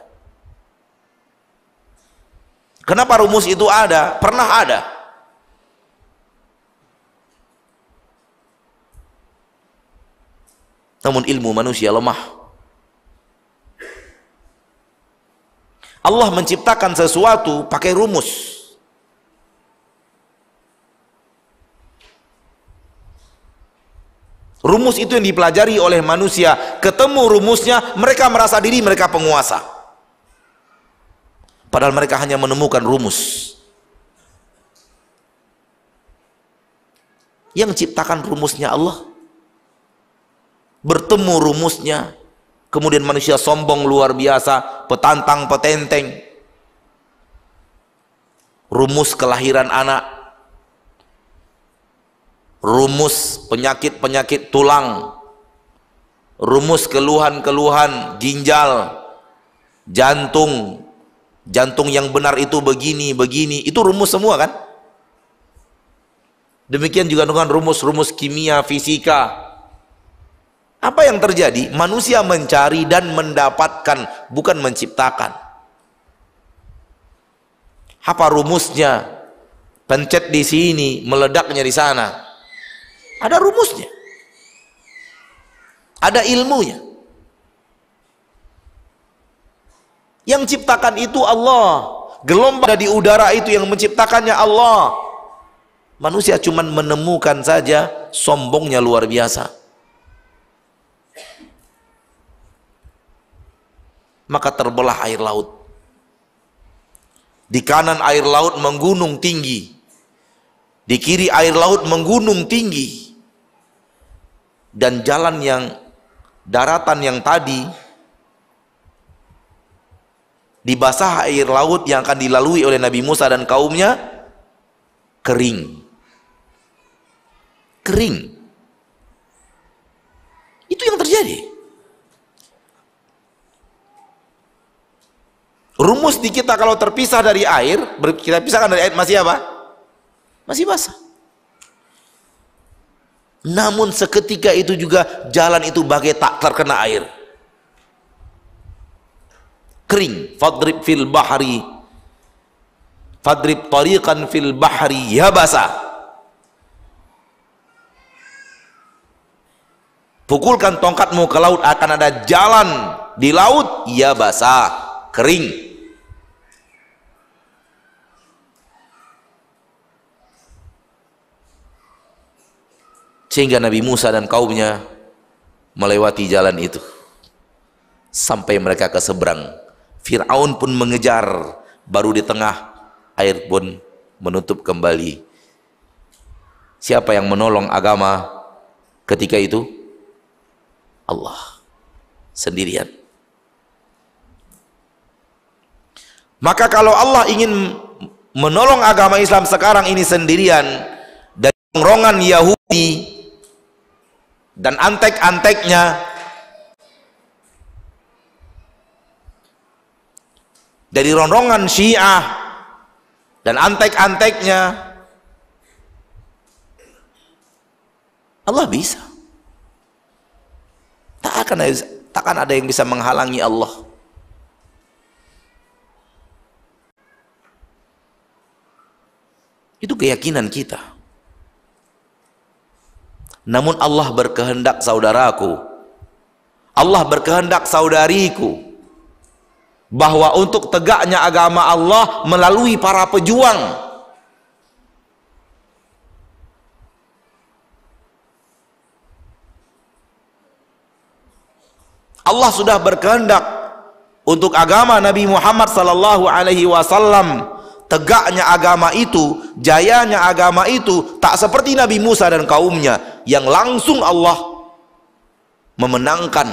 Kenapa rumus itu ada? Pernah ada. Namun ilmu manusia lemah. Allah menciptakan sesuatu pakai rumus. Rumus itu yang dipelajari oleh manusia. Ketemu rumusnya, mereka merasa diri mereka penguasa. Padahal mereka hanya menemukan rumus. Yang ciptakan rumusnya Allah. Bertemu rumusnya, kemudian manusia sombong luar biasa, petantang petenteng. Rumus kelahiran anak, rumus penyakit-penyakit tulang, rumus keluhan-keluhan ginjal, jantung yang benar itu begini, itu rumus semua kan? Demikian juga dengan rumus-rumus kimia, fisika. Apa yang terjadi? Manusia mencari dan mendapatkan, bukan menciptakan. Apa rumusnya? Pencet di sini, meledaknya di sana. Ada rumusnya, ada ilmunya. Yang ciptakan itu Allah. Gelombang di udara itu yang menciptakannya Allah. Manusia cuma menemukan saja, sombongnya luar biasa. Maka terbelah air laut. Di kanan air laut menggunung tinggi, di kiri air laut menggunung tinggi. Dan jalan yang daratan yang tadi di basah air laut yang akan dilalui oleh Nabi Musa dan kaumnya kering. Terjadi. Rumus di kita kalau terpisah dari air, kita pisahkan dari air, masih apa? Masih basah. Namun seketika itu juga jalan itu bagai tak terkena air. Kering. Fadrib fil bahri. Fadrib tariqan fil bahri yabasa. Pukulkan tongkatmu ke laut, akan ada jalan di laut yabasa, kering. Sehingga Nabi Musa dan kaumnya melewati jalan itu sampai mereka ke seberang. Fir'aun pun mengejar, baru di tengah air pun menutup kembali. Siapa yang menolong agama ketika itu? Allah sendirian. Maka kalau Allah ingin menolong agama Islam sekarang ini sendirian dari rongan Yahudi dan antek-anteknya, dari ronrongan Syiah dan antek-anteknya, Allah bisa. Takkan ada yang bisa menghalangi Allah. Itu keyakinan kita. Namun Allah berkehendak, saudaraku, Allah berkehendak, saudariku, bahwa untuk tegaknya agama Allah melalui para pejuang. Allah sudah berkehendak untuk agama Nabi Muhammad sallallahu alaihi wasallam, tegaknya agama itu, jayanya agama itu tak seperti Nabi Musa dan kaumnya yang langsung Allah memenangkan.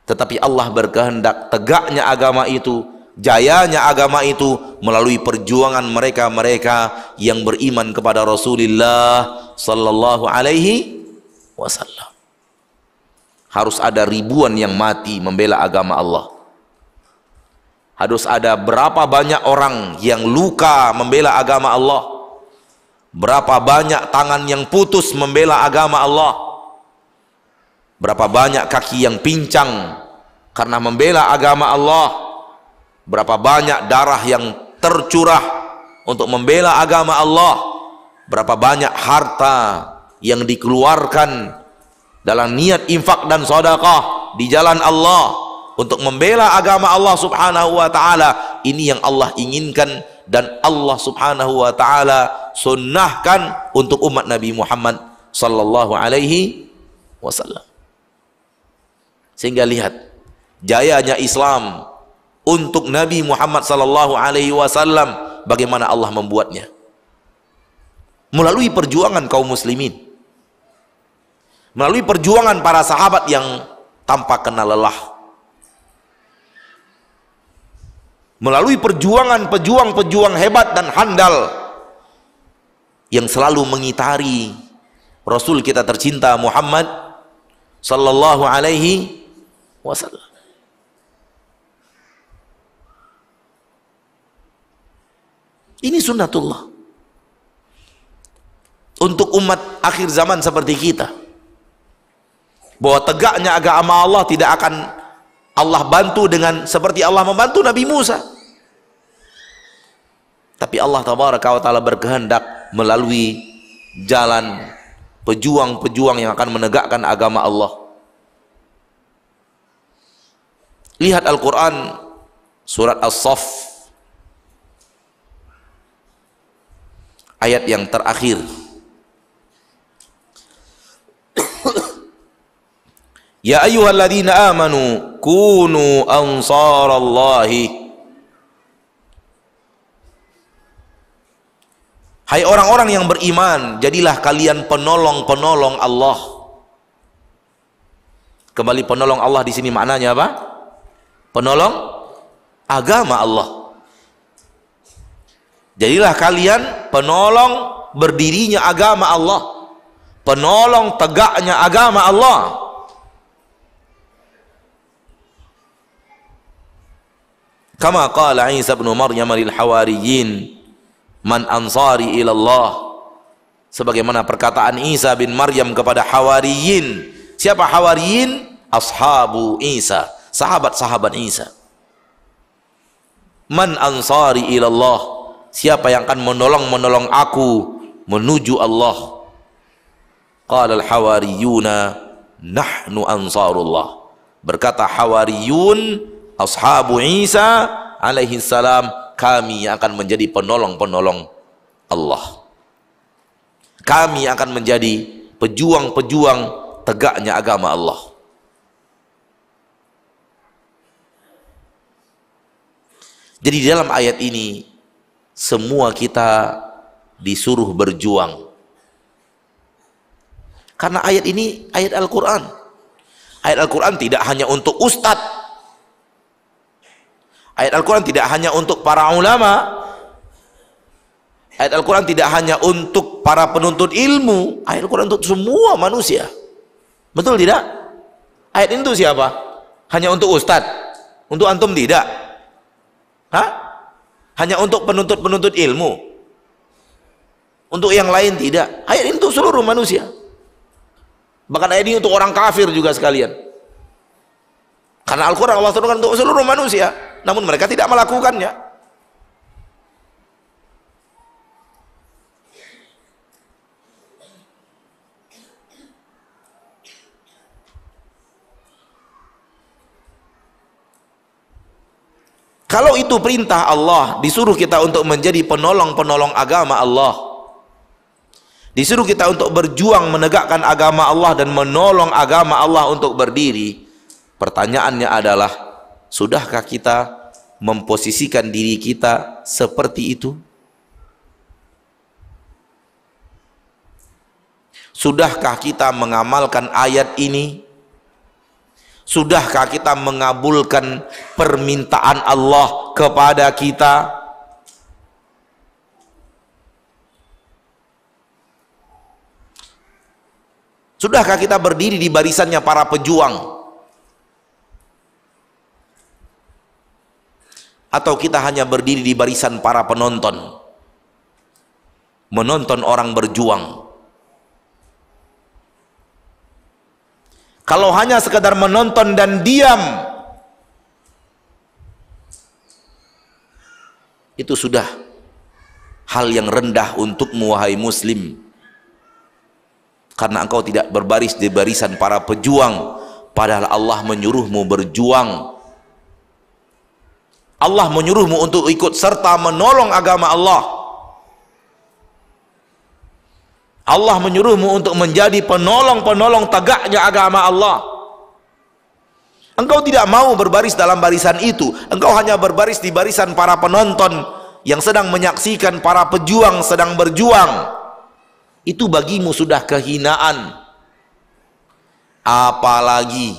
Tetapi Allah berkehendak tegaknya agama itu, jayanya agama itu melalui perjuangan mereka-mereka yang beriman kepada Rasulullah sallallahu alaihi wasallam. Harus ada ribuan yang mati membela agama Allah. Harus ada berapa banyak orang yang luka membela agama Allah. Berapa banyak tangan yang putus membela agama Allah. Berapa banyak kaki yang pincang karena membela agama Allah. Berapa banyak darah yang tercurah untuk membela agama Allah. Berapa banyak harta yang dikeluarkan dalam niat infak dan sedekah di jalan Allah untuk membela agama Allah subhanahu wa ta'ala. Ini yang Allah inginkan dan Allah subhanahu wa ta'ala sunnahkan untuk umat Nabi Muhammad sallallahu alaihi wasallam. Sehingga lihat jayanya Islam untuk Nabi Muhammad sallallahu alaihi wasallam, bagaimana Allah membuatnya melalui perjuangan kaum muslimin, melalui perjuangan para sahabat yang tanpa kenal lelah, melalui perjuangan pejuang-pejuang hebat dan handal yang selalu mengitari Rasul kita tercinta Muhammad sallallahu alaihi wasallam. Ini sunnatullah untuk umat akhir zaman seperti kita, bahwa tegaknya agama Allah tidak akan Allah bantu dengan seperti Allah membantu Nabi Musa. Tapi Allah tabaraka wa ta'ala berkehendak melalui jalan pejuang-pejuang yang akan menegakkan agama Allah. Lihat Al-Quran surat As-Saff ayat yang terakhir. Ya ayyuhalladzina amanu kunu ansarallahi. Hai orang-orang yang beriman, jadilah kalian penolong-penolong Allah. Kembali, penolong Allah di sini maknanya apa? Penolong agama Allah. Jadilah kalian penolong berdirinya agama Allah, penolong tegaknya agama Allah. Kama qala Isa bin Maryam lil hawariyin, man ansari ila Allah. Sebagaimana perkataan Isa bin Maryam kepada hawariyin. Siapa hawariyin? Ashabu Isa, sahabat-sahabat Isa. Man ansari ila Allah, siapa yang akan menolong aku menuju Allah? Qala al-hawariyuna nahnu ansarullah. Berkata hawariyun, ashabu Isa alaihi salam, kami yang akan menjadi penolong-penolong Allah. Kami akan menjadi pejuang-pejuang tegaknya agama Allah. Jadi di dalam ayat ini semua kita disuruh berjuang. Karena ayat ini ayat Al-Quran. Ayat Al-Quran tidak hanya untuk ustadz. Ayat Al-Quran tidak hanya untuk para ulama. Ayat Al-Quran tidak hanya untuk para penuntut ilmu. Ayat Al-Quran untuk semua manusia. Betul tidak? Ayat ini untuk siapa? Hanya untuk ustadz? Untuk antum tidak? Hah? Hanya untuk penuntut-penuntut ilmu? Untuk yang lain tidak? Ayat ini untuk seluruh manusia. Bahkan ayat ini untuk orang kafir juga sekalian. Karena Al-Quran Allah turunkan untuk seluruh manusia, namun mereka tidak melakukannya. Kalau itu perintah Allah, disuruh kita untuk menjadi penolong-penolong agama Allah, disuruh kita untuk berjuang menegakkan agama Allah dan menolong agama Allah untuk berdiri. Pertanyaannya adalah, sudahkah kita memposisikan diri kita seperti itu? Sudahkah kita mengamalkan ayat ini? Sudahkah kita mengabulkan permintaan Allah kepada kita? Sudahkah kita berdiri di barisannya para pejuang? Atau kita hanya berdiri di barisan para penonton? Menonton orang berjuang. Kalau hanya sekadar menonton dan diam, itu sudah hal yang rendah untukmu wahai muslim. Karena engkau tidak berbaris di barisan para pejuang, padahal Allah menyuruhmu berjuang. Allah menyuruhmu untuk ikut serta menolong agama Allah. Allah menyuruhmu untuk menjadi penolong-penolong tegaknya agama Allah. Engkau tidak mau berbaris dalam barisan itu. Engkau hanya berbaris di barisan para penonton yang sedang menyaksikan para pejuang sedang berjuang. Itu bagimu sudah kehinaan. Apalagi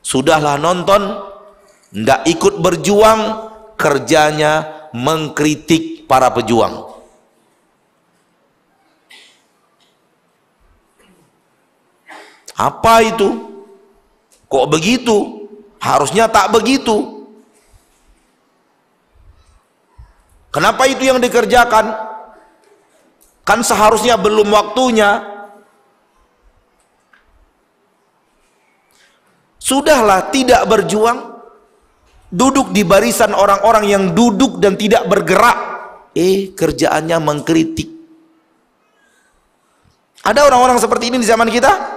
sudahlah nonton, ndak ikut berjuang, kerjanya mengkritik para pejuang. Apa itu? Kok begitu? Harusnya tak begitu. Kenapa itu yang dikerjakan? Kan seharusnya belum waktunya. Sudahlah tidak berjuang, duduk di barisan orang-orang yang duduk dan tidak bergerak. Kerjaannya mengkritik. Ada orang-orang seperti ini di zaman kita?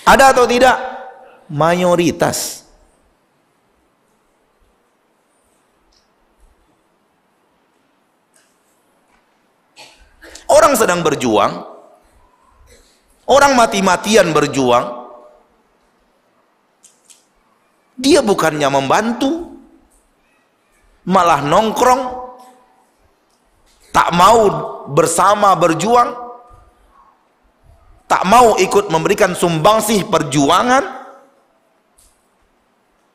Ada atau tidak? Mayoritas. Orang sedang berjuang, orang mati-matian berjuang, dia bukannya membantu, malah nongkrong, tak mau bersama berjuang, tak mau ikut memberikan sumbangsih perjuangan.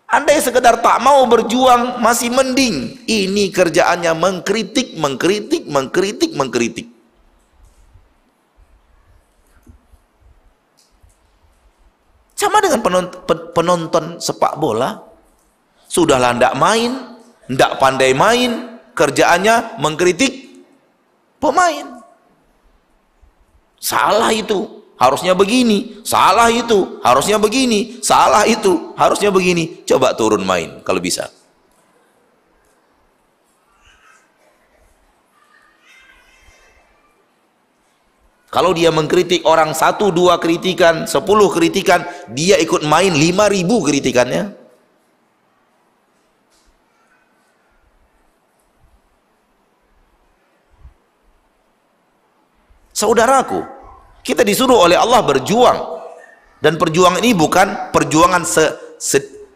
Andai sekedar tak mau berjuang masih mending. Ini kerjaannya mengkritik, mengkritik, mengkritik, mengkritik. Sama dengan penonton sepak bola. Sudahlah ndak main, ndak pandai main, kerjaannya mengkritik pemain. Salah itu, harusnya begini. Salah itu, harusnya begini. Salah itu, harusnya begini. Coba turun main kalau bisa. Kalau dia mengkritik orang 1, 2 kritikan, 10 kritikan, dia ikut main 5.000 kritikannya. Saudaraku, kita disuruh oleh Allah berjuang. Dan perjuangan ini bukan perjuangan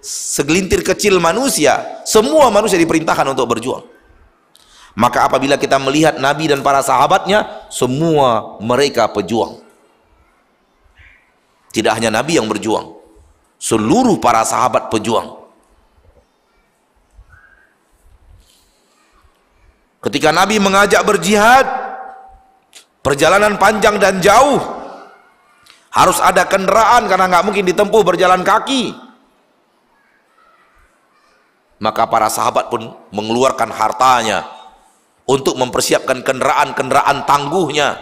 segelintir kecil manusia. Semua manusia diperintahkan untuk berjuang. Maka apabila kita melihat Nabi dan para sahabatnya, semua mereka pejuang. Tidak hanya Nabi yang berjuang, seluruh para sahabat pejuang. Ketika Nabi mengajak berjihad, perjalanan panjang dan jauh, harus ada kendaraan karena nggak mungkin ditempuh berjalan kaki. Maka para sahabat pun mengeluarkan hartanya untuk mempersiapkan kendaraan-kendaraan tangguhnya,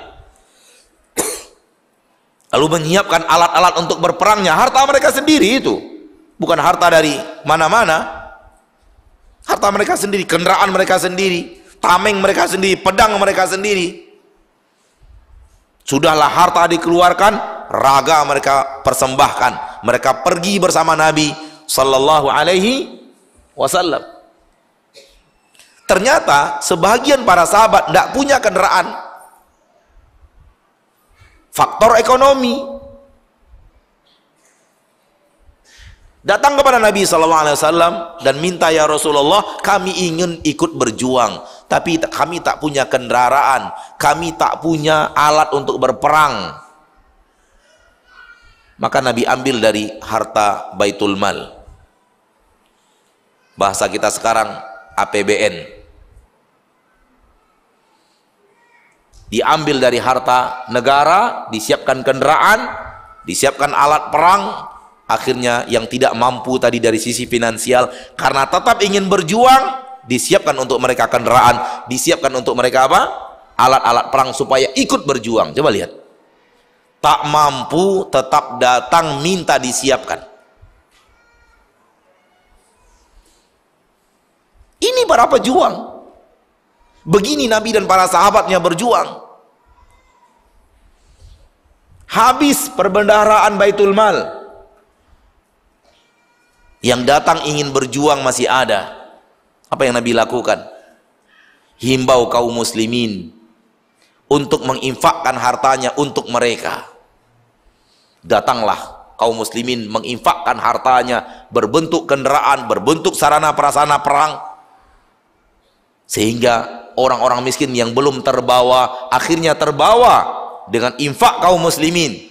lalu menyiapkan alat-alat untuk berperangnya. Harta mereka sendiri itu, bukan harta dari mana-mana. Harta mereka sendiri, kendaraan mereka sendiri, tameng mereka sendiri, pedang mereka sendiri. Sudahlah harta dikeluarkan, raga mereka persembahkan. Mereka pergi bersama Nabi sallallahu alaihi wasallam. Ternyata sebagian para sahabat tidak punya kendaraan. Faktor ekonomi. Datang kepada Nabi SAW dan minta, ya Rasulullah, kami ingin ikut berjuang, tapi kami tak punya kendaraan, kami tak punya alat untuk berperang. Maka Nabi ambil dari harta Baitul Mal. Bahasa kita sekarang APBN. Diambil dari harta negara, disiapkan kendaraan, disiapkan alat perang. Akhirnya yang tidak mampu tadi dari sisi finansial, karena tetap ingin berjuang, disiapkan untuk mereka kendaraan, disiapkan untuk mereka apa? Alat-alat perang supaya ikut berjuang. Coba lihat, tak mampu tetap datang minta disiapkan. Ini para pejuang. Begini Nabi dan para sahabatnya berjuang. Habis perbendaharaan Baitul Mal, yang datang ingin berjuang masih ada. Apa yang Nabi lakukan? Himbau kaum muslimin untuk menginfakkan hartanya untuk mereka. Datanglah kaum muslimin menginfakkan hartanya, berbentuk kendaraan, berbentuk sarana prasarana perang, sehingga orang-orang miskin yang belum terbawa akhirnya terbawa dengan infak kaum muslimin.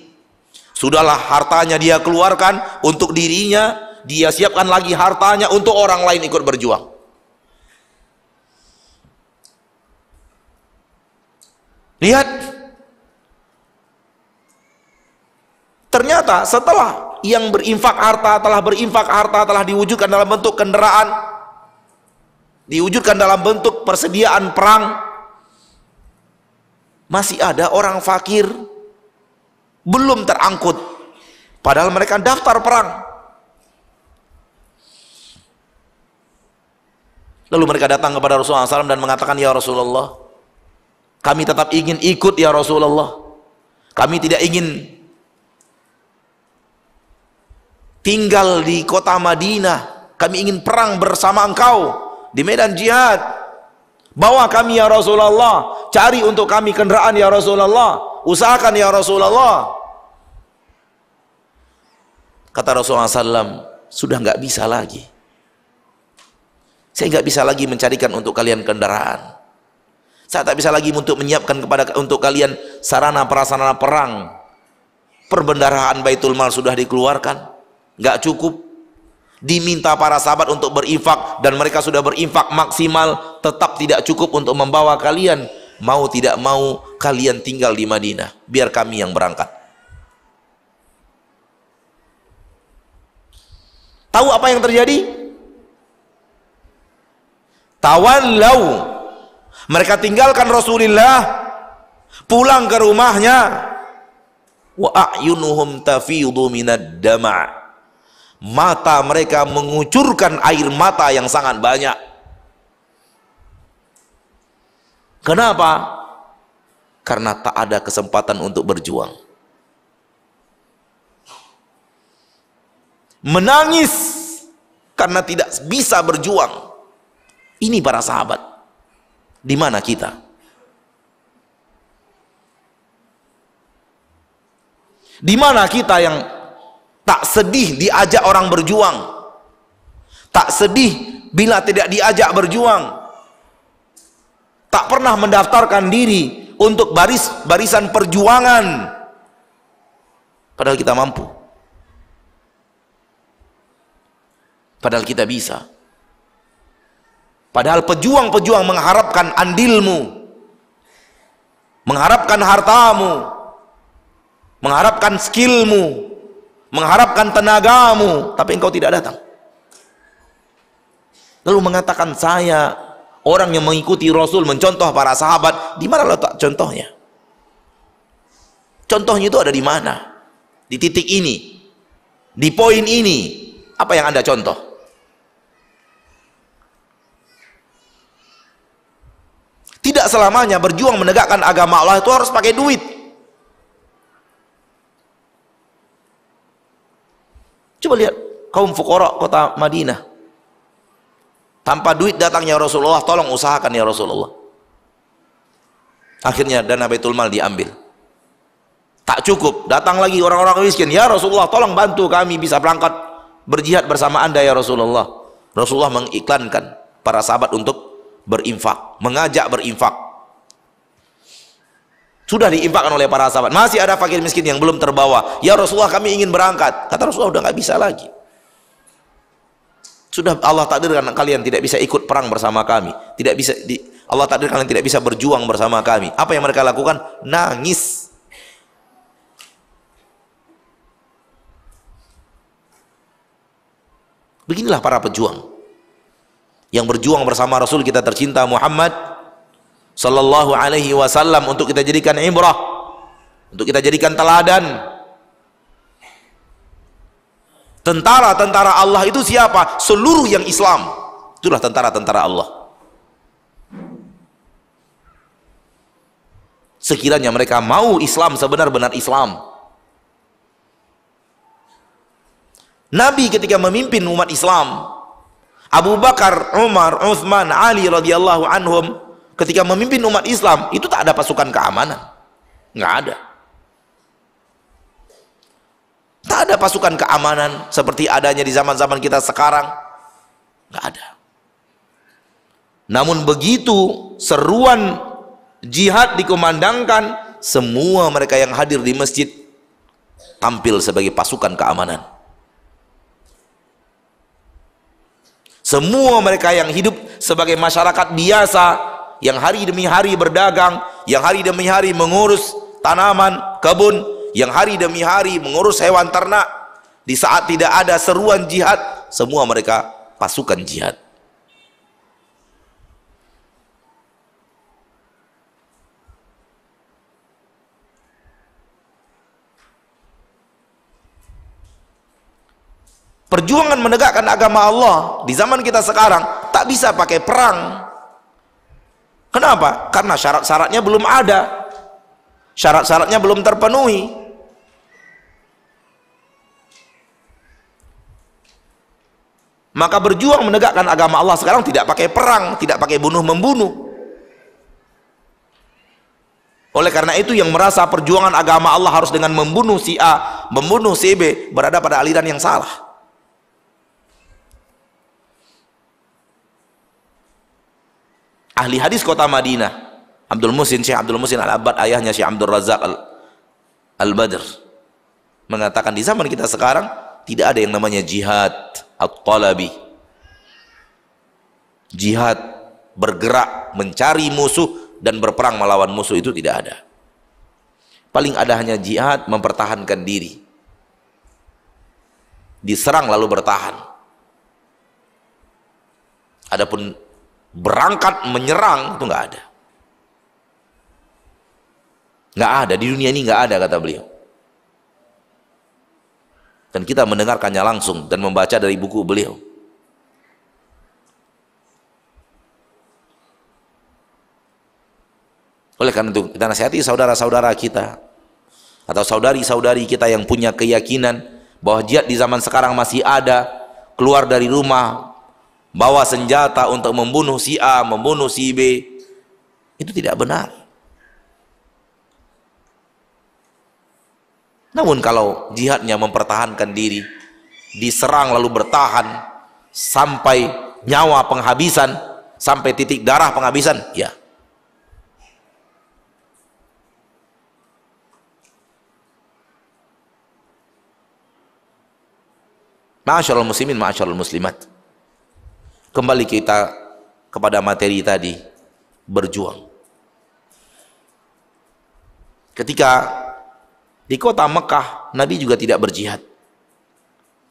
Sudahlah hartanya dia keluarkan untuk dirinya, dia siapkan lagi hartanya untuk orang lain ikut berjuang. Lihat, ternyata setelah yang berinfak harta telah diwujudkan dalam bentuk kendaraan, diwujudkan dalam bentuk persediaan perang, masih ada orang fakir belum terangkut, padahal mereka daftar perang. Lalu mereka datang kepada Rasulullah SAW dan mengatakan, ya Rasulullah, kami tetap ingin ikut ya Rasulullah, kami tidak ingin tinggal di kota Madinah, kami ingin perang bersama engkau di medan jihad. Bawa kami ya Rasulullah, cari untuk kami kendaraan ya Rasulullah, usahakan ya Rasulullah. Kata Rasulullah SAW, sudah nggak bisa lagi, saya nggak bisa lagi mencarikan untuk kalian kendaraan, saya tak bisa lagi untuk menyiapkan untuk kalian sarana prasarana perang. Perbendaharaan Baitul Mal sudah dikeluarkan, nggak cukup. Diminta para sahabat untuk berinfak dan mereka sudah berinfak maksimal, tetap tidak cukup untuk membawa kalian. Mau tidak mau kalian tinggal di Madinah, biar kami yang berangkat. Tahu apa yang terjadi? Tawallau, mereka tinggalkan Rasulullah, pulang ke rumahnya. Wa a'yunuhum tafidhu minad dama', mata mereka mengucurkan air mata yang sangat banyak. Kenapa? Karena tak ada kesempatan untuk berjuang. Menangis karena tidak bisa berjuang. Ini para sahabat. Di mana kita? Di mana kita yang tak sedih diajak orang berjuang, tak sedih bila tidak diajak berjuang, tak pernah mendaftarkan diri untuk barisan perjuangan, padahal kita mampu, padahal kita bisa, padahal pejuang-pejuang mengharapkan andilmu, mengharapkan hartamu, mengharapkan skillmu, mengharapkan tenagamu, tapi engkau tidak datang. Lalu mengatakan, saya orang yang mengikuti Rasul, mencontoh para sahabat. Di mana letak contohnya? Contohnya itu ada di mana? Di titik ini, di poin ini. Apa yang Anda contoh? Tidak selamanya berjuang menegakkan agama Allah itu harus pakai duit. Coba lihat kaum fuqara kota Madinah. Tanpa duit datangnya Rasulullah, tolong usahakan ya Rasulullah. Akhirnya dana Baitul Mal diambil. Tak cukup, datang lagi orang-orang miskin. Ya Rasulullah, tolong bantu kami bisa berangkat berjihad bersama Anda ya Rasulullah. Rasulullah mengiklankan para sahabat untuk berinfak, mengajak berinfak. Sudah diinfakkan oleh para sahabat. Masih ada fakir miskin yang belum terbawa. Ya Rasulullah, kami ingin berangkat. Kata Rasulullah, udah nggak bisa lagi. Sudah Allah takdirkan kalian tidak bisa ikut perang bersama kami. Tidak bisa Allah takdirkan kalian tidak bisa berjuang bersama kami. Apa yang mereka lakukan? Nangis. Beginilah para pejuang yang berjuang bersama Rasul kita tercinta Muhammad sallallahu alaihi wasallam, untuk kita jadikan ibrah, untuk kita jadikan teladan. Tentara-tentara Allah itu siapa? Seluruh yang Islam. Itulah tentara-tentara Allah. Sekiranya mereka mau Islam sebenar-benar Islam. Nabi ketika memimpin umat Islam, Abu Bakar, Umar, Uthman, Ali radhiyallahu anhum, ketika memimpin umat Islam, itu tak ada pasukan keamanan. Nggak ada. Tak ada pasukan keamanan seperti adanya di zaman-zaman kita sekarang. Nggak ada. Namun begitu seruan jihad dikumandangkan, semua mereka yang hadir di masjid tampil sebagai pasukan keamanan. Semua mereka yang hidup sebagai masyarakat biasa, yang hari demi hari berdagang, yang hari demi hari mengurus tanaman, kebun, yang hari demi hari mengurus hewan ternak, di saat tidak ada seruan jihad, semua mereka pasukan jihad. Perjuangan menegakkan agama Allah di zaman kita sekarang tak bisa pakai perang. Kenapa? Karena syarat-syaratnya belum ada. Syarat-syaratnya belum terpenuhi. Maka berjuang menegakkan agama Allah sekarang tidak pakai perang, tidak pakai bunuh-membunuh. Oleh karena itu yang merasa perjuangan agama Allah harus dengan membunuh si A, membunuh si B, berada pada aliran yang salah. Ahli hadis kota Madinah, Syekh Abdul Muhsin Al-Abbad, ayahnya Syekh Abdul Razak Al-Badr, mengatakan di zaman kita sekarang tidak ada yang namanya jihad at-talabi. Jihad bergerak mencari musuh dan berperang melawan musuh, itu tidak ada. Paling ada hanya jihad mempertahankan diri. Diserang lalu bertahan. Adapun berangkat menyerang, itu nggak ada. Nggak ada, di dunia ini nggak ada, kata beliau. Dan kita mendengarkannya langsung dan membaca dari buku beliau. Oleh karena itu kita nasihati saudara-saudara kita atau saudari-saudari kita yang punya keyakinan bahwa jihad di zaman sekarang masih ada, keluar dari rumah bawa senjata untuk membunuh si A, membunuh si B, itu tidak benar. Namun kalau jihadnya mempertahankan diri, diserang lalu bertahan sampai nyawa penghabisan, sampai titik darah penghabisan, ya. Ma'asyiral muslimin, ma'asyiral muslimat. Kembali kita kepada materi tadi, berjuang. Ketika di kota Mekah, Nabi juga tidak berjihad.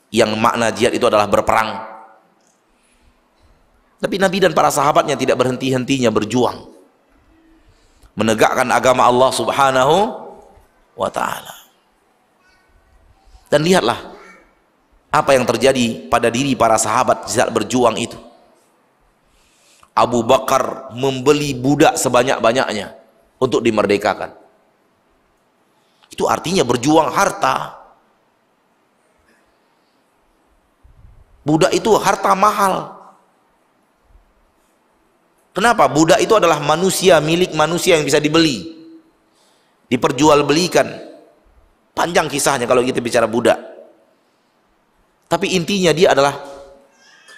Yang makna jihad itu adalah berperang. Tapi Nabi dan para sahabatnya tidak berhenti-hentinya berjuang, menegakkan agama Allah Subhanahu wa ta'ala. Dan lihatlah apa yang terjadi pada diri para sahabat saat berjuang itu. Abu Bakar membeli budak sebanyak-banyaknya untuk dimerdekakan. Itu artinya berjuang harta. Budak itu harta mahal. Kenapa? Budak itu adalah manusia, milik manusia yang bisa dibeli, diperjualbelikan. Panjang kisahnya kalau kita bicara budak. Tapi intinya dia adalah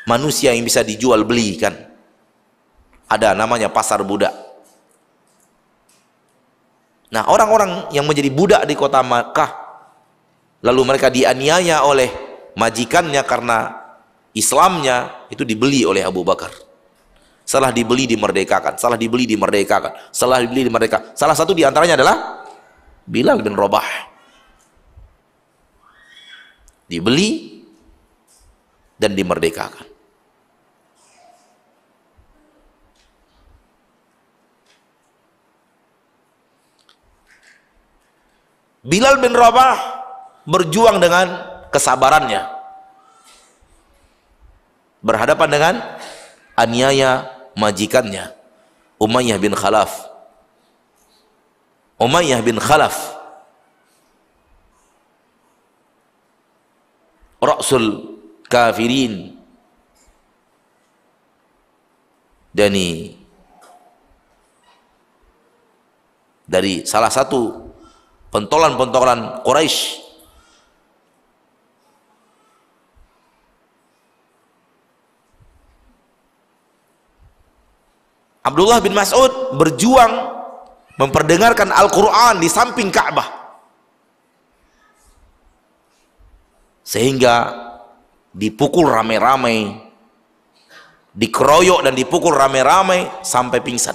manusia yang bisa dijual belikan. Ada namanya pasar budak. Nah, orang-orang yang menjadi budak di kota Makkah, lalu mereka dianiaya oleh majikannya karena Islamnya, itu dibeli oleh Abu Bakar. Setelah dibeli dimerdekakan, setelah dibeli dimerdekakan, setelah dibeli dimerdekakan. Salah satu diantaranya adalah Bilal bin Rabah. Dibeli dan dimerdekakan. Bilal bin Rabah berjuang dengan kesabarannya, berhadapan dengan aniaya majikannya Umayyah bin Khalaf. Umayyah bin Khalaf, Ra'sul kafirin, dari salah satu pentolan-pentolan Quraisy. Abdullah bin Mas'ud berjuang memperdengarkan Al-Quran di samping Ka'bah, sehingga dipukul rame-rame, dikeroyok dan dipukul rame-rame sampai pingsan.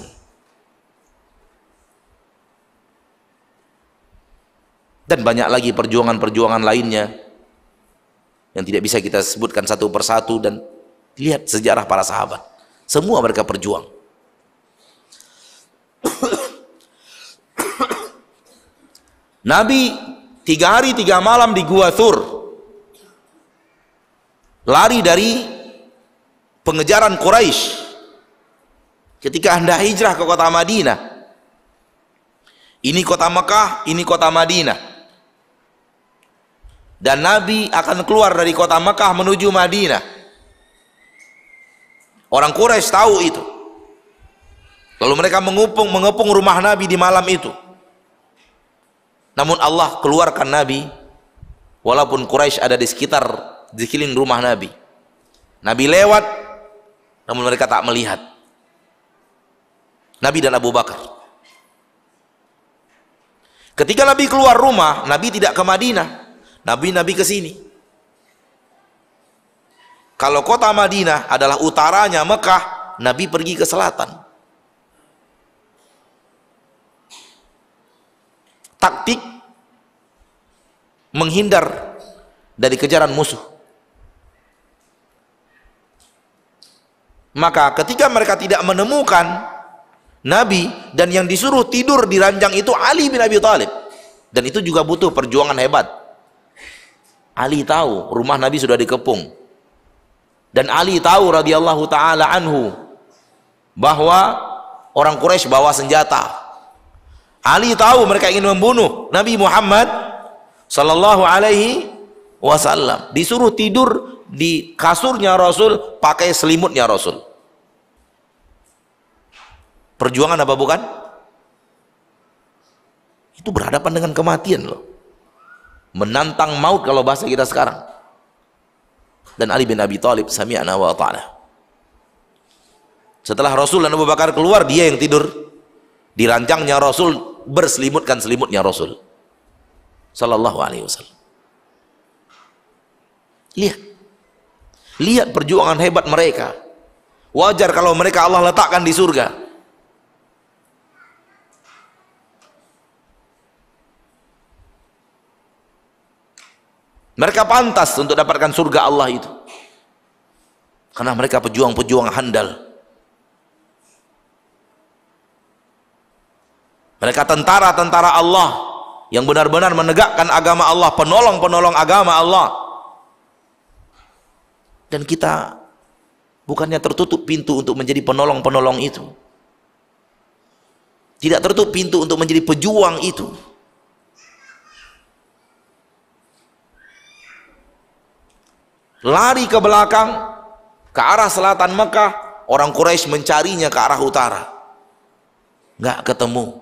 Dan banyak lagi perjuangan-perjuangan lainnya yang tidak bisa kita sebutkan satu persatu. Dan lihat sejarah para sahabat, semua mereka berjuang. Nabi 3 hari 3 malam di Gua Thur, lari dari pengejaran Quraisy ketika hendak hijrah ke kota Madinah. Ini kota Mekah, ini kota Madinah. Dan Nabi akan keluar dari kota Mekah menuju Madinah. Orang Quraisy tahu itu. Lalu mereka mengepung rumah Nabi di malam itu. Namun Allah keluarkan Nabi, walaupun Quraisy ada di sekeliling rumah Nabi. Nabi lewat, namun mereka tak melihat Nabi dan Abu Bakar. Ketika Nabi keluar rumah, Nabi tidak ke Madinah, Nabi ke sini. Kalau kota Madinah adalah utaranya Mekah, Nabi pergi ke selatan. Taktik menghindar dari kejaran musuh. Maka ketika mereka tidak menemukan Nabi, dan yang disuruh tidur di ranjang itu Ali bin Abi Thalib, dan itu juga butuh perjuangan hebat. Ali tahu rumah Nabi sudah dikepung, dan Ali tahu radhiyallahu taala anhu bahwa orang Quraisy bawa senjata. Ali tahu mereka ingin membunuh Nabi Muhammad sallallahu alaihi wasallam. Disuruh tidur di kasurnya Rasul, pakai selimutnya Rasul. Perjuangan apa bukan? Itu berhadapan dengan kematian loh. Menantang maut kalau bahasa kita sekarang. Dan Ali bin Abi Thalib sami'na wa ata'na. Setelah Rasul dan Abu Bakar keluar, dia yang tidur di ranjangnya Rasul, berselimutkan selimutnya Rasul sallallahu alaihi wasallam. Lihat perjuangan hebat mereka. Wajar kalau mereka Allah letakkan di surga. Mereka pantas untuk dapatkan surga Allah itu, karena mereka pejuang-pejuang handal. Mereka tentara-tentara Allah yang benar-benar menegakkan agama Allah, penolong-penolong agama Allah. Dan kita bukannya tertutup pintu untuk menjadi penolong-penolong itu, tidak tertutup pintu untuk menjadi pejuang itu. Lari ke belakang, ke arah selatan Mekah, orang Quraisy mencarinya ke arah utara, nggak ketemu.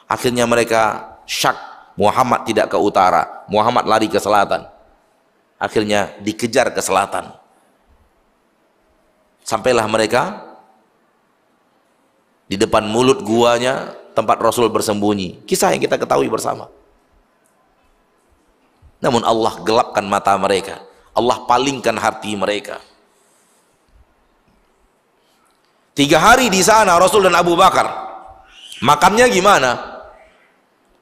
Akhirnya mereka syak, Muhammad tidak ke utara, Muhammad lari ke selatan. Akhirnya dikejar ke selatan. Sampailah mereka di depan mulut guanya tempat Rasul bersembunyi. Kisah yang kita ketahui bersama. Namun Allah gelapkan mata mereka, Allah palingkan hati mereka. 3 hari di sana Rasul dan Abu Bakar. Makannya gimana?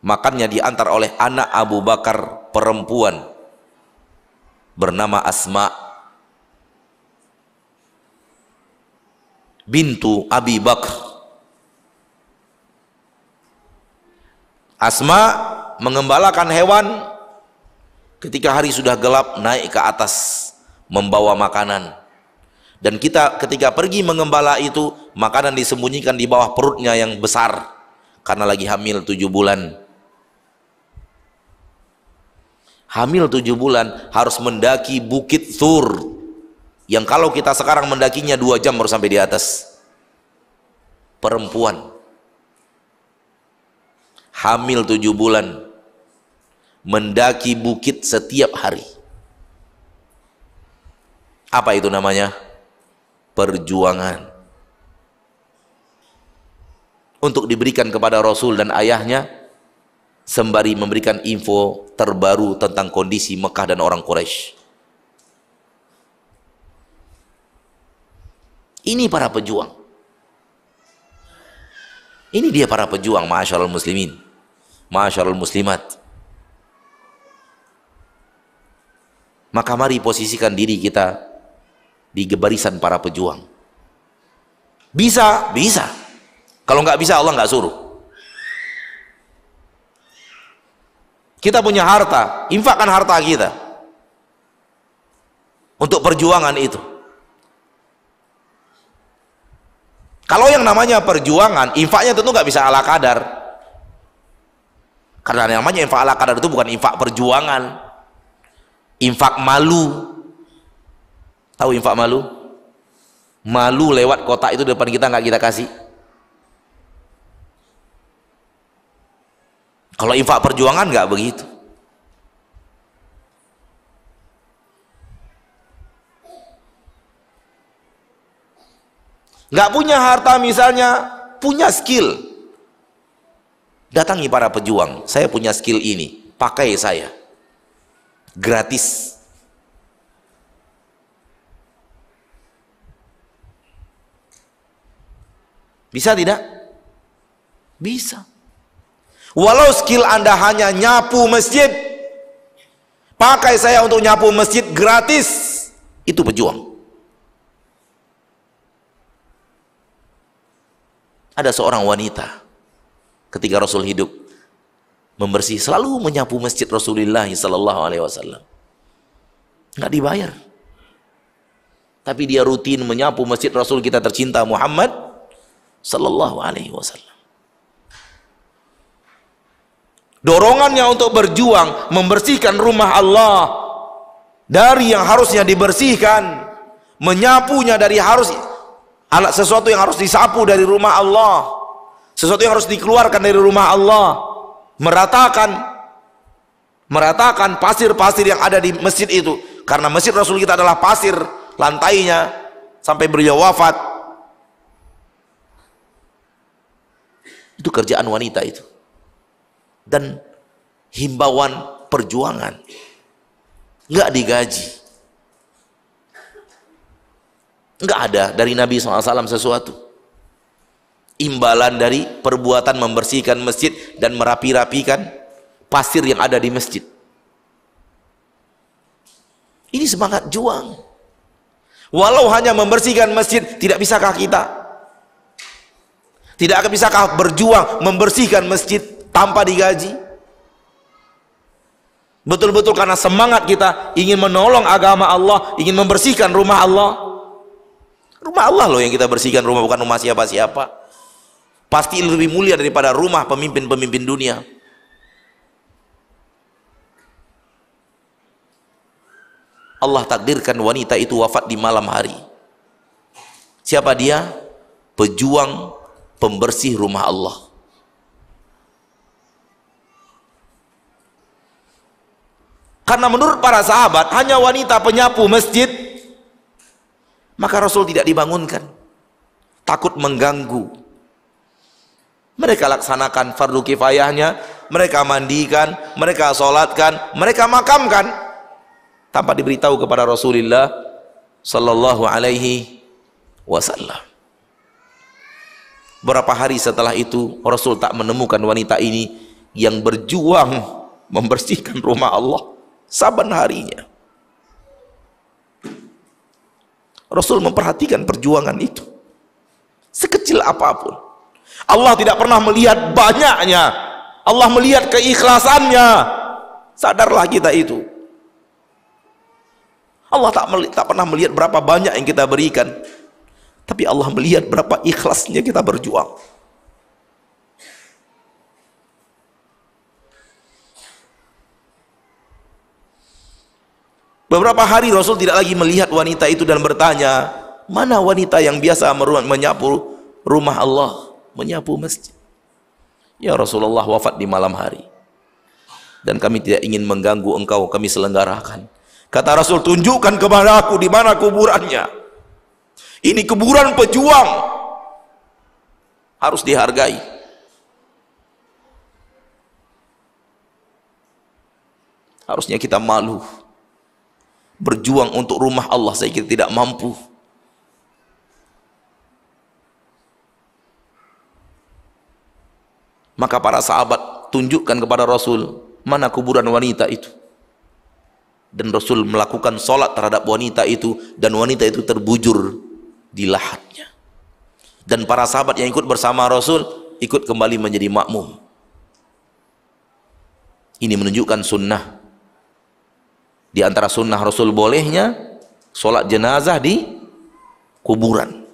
Makannya diantar oleh anak Abu Bakar perempuan bernama Asma bintu Abi Bakar. Asma mengembalakan hewan. Ketika hari sudah gelap, naik ke atas membawa makanan. Dan kita ketika pergi mengembala itu, makanan disembunyikan di bawah perutnya yang besar, karena lagi hamil 7 bulan. Hamil 7 bulan harus mendaki Bukit Thur, yang kalau kita sekarang mendakinya 2 jam baru sampai di atas. Perempuan hamil 7 bulan mendaki bukit setiap hari. Apa itu namanya? Perjuangan. Untuk diberikan kepada Rasul dan ayahnya, sembari memberikan info terbaru tentang kondisi Mekah dan orang Quraisy. Ini para pejuang. Ini dia para pejuang, ma'asyiral muslimin, ma'asyiral muslimat. Maka mari posisikan diri kita di barisan para pejuang. Bisa, bisa. Kalau nggak bisa, Allah nggak suruh. Kita punya harta, infakkan harta kita untuk perjuangan itu. Kalau yang namanya perjuangan, infaknya tentu nggak bisa ala kadar. Karena yang namanya infak ala kadar itu bukan infak perjuangan. Infak malu. Tahu infak malu? Malu lewat kotak itu depan kita nggak kita kasih. Kalau infak perjuangan nggak begitu. Nggak punya harta misalnya, punya skill. Datangi para pejuang, saya punya skill ini, pakai saya. Gratis. Bisa tidak? Bisa. Walau skill Anda hanya nyapu masjid, pakai saya untuk nyapu masjid gratis. Itu pejuang. Ada seorang wanita ketika Rasul hidup membersih, selalu menyapu masjid Rasulullah sallallahu alaihi wasallam. Nggak dibayar. Tapi dia rutin menyapu masjid Rasul kita tercinta Muhammad sallallahu alaihi wasallam. Dorongannya untuk berjuang membersihkan rumah Allah dari yang harusnya dibersihkan, menyapunya dari harus sesuatu yang harus disapu dari rumah Allah, sesuatu yang harus dikeluarkan dari rumah Allah, meratakan pasir-pasir yang ada di masjid itu, karena masjid Rasul kita adalah pasir lantainya sampai beliau wafat. Itu kerjaan wanita itu, dan himbauan perjuangan, nggak digaji, nggak ada dari Nabi SAW sesuatu imbalan dari perbuatan membersihkan masjid dan merapi-rapikan pasir yang ada di masjid. Ini semangat juang. Walau hanya membersihkan masjid, tidak bisakah kita? Tidak akan bisakah berjuang membersihkan masjid tanpa digaji? Betul-betul karena semangat kita ingin menolong agama Allah, ingin membersihkan rumah Allah. Rumah Allah loh yang kita bersihkan, rumah bukan rumah siapa-siapa. Pasti lebih mulia daripada rumah pemimpin-pemimpin dunia. Allah takdirkan wanita itu wafat di malam hari. Siapa dia? Pejuang pembersih rumah Allah. Karena menurut para sahabat hanya wanita penyapu masjid, maka Rasul tidak dibangunkan, takut mengganggu. Mereka laksanakan fardu kifayahnya, mereka mandikan, mereka sholatkan, mereka makamkan tanpa diberitahu kepada Rasulullah sallallahu alaihi wasallam. Berapa hari setelah itu Rasul tak menemukan wanita ini yang berjuang membersihkan rumah Allah saban harinya. Rasul memperhatikan perjuangan itu, sekecil apapun. Allah tidak pernah melihat banyaknya, Allah melihat keikhlasannya. Sadarlah kita itu. Allah tak pernah melihat berapa banyak yang kita berikan, tapi Allah melihat berapa ikhlasnya kita berjuang. Beberapa hari Rasul tidak lagi melihat wanita itu dan bertanya, mana wanita yang biasa menyapu rumah Allah, menyapu masjid? Ya Rasulullah wafat di malam hari, dan kami tidak ingin mengganggu engkau, kami selenggarakan. Kata Rasul, tunjukkan kepada aku di mana kuburannya. Ini kuburan pejuang, harus dihargai. Harusnya kita malu berjuang untuk rumah Allah, saya kira tidak mampu. Maka para sahabat tunjukkan kepada Rasul mana kuburan wanita itu, dan Rasul melakukan sholat terhadap wanita itu, dan wanita itu terbujur di lahatnya, dan para sahabat yang ikut bersama Rasul ikut kembali menjadi makmum. Ini menunjukkan sunnah. Di antara sunnah Rasul bolehnya sholat jenazah di kuburan,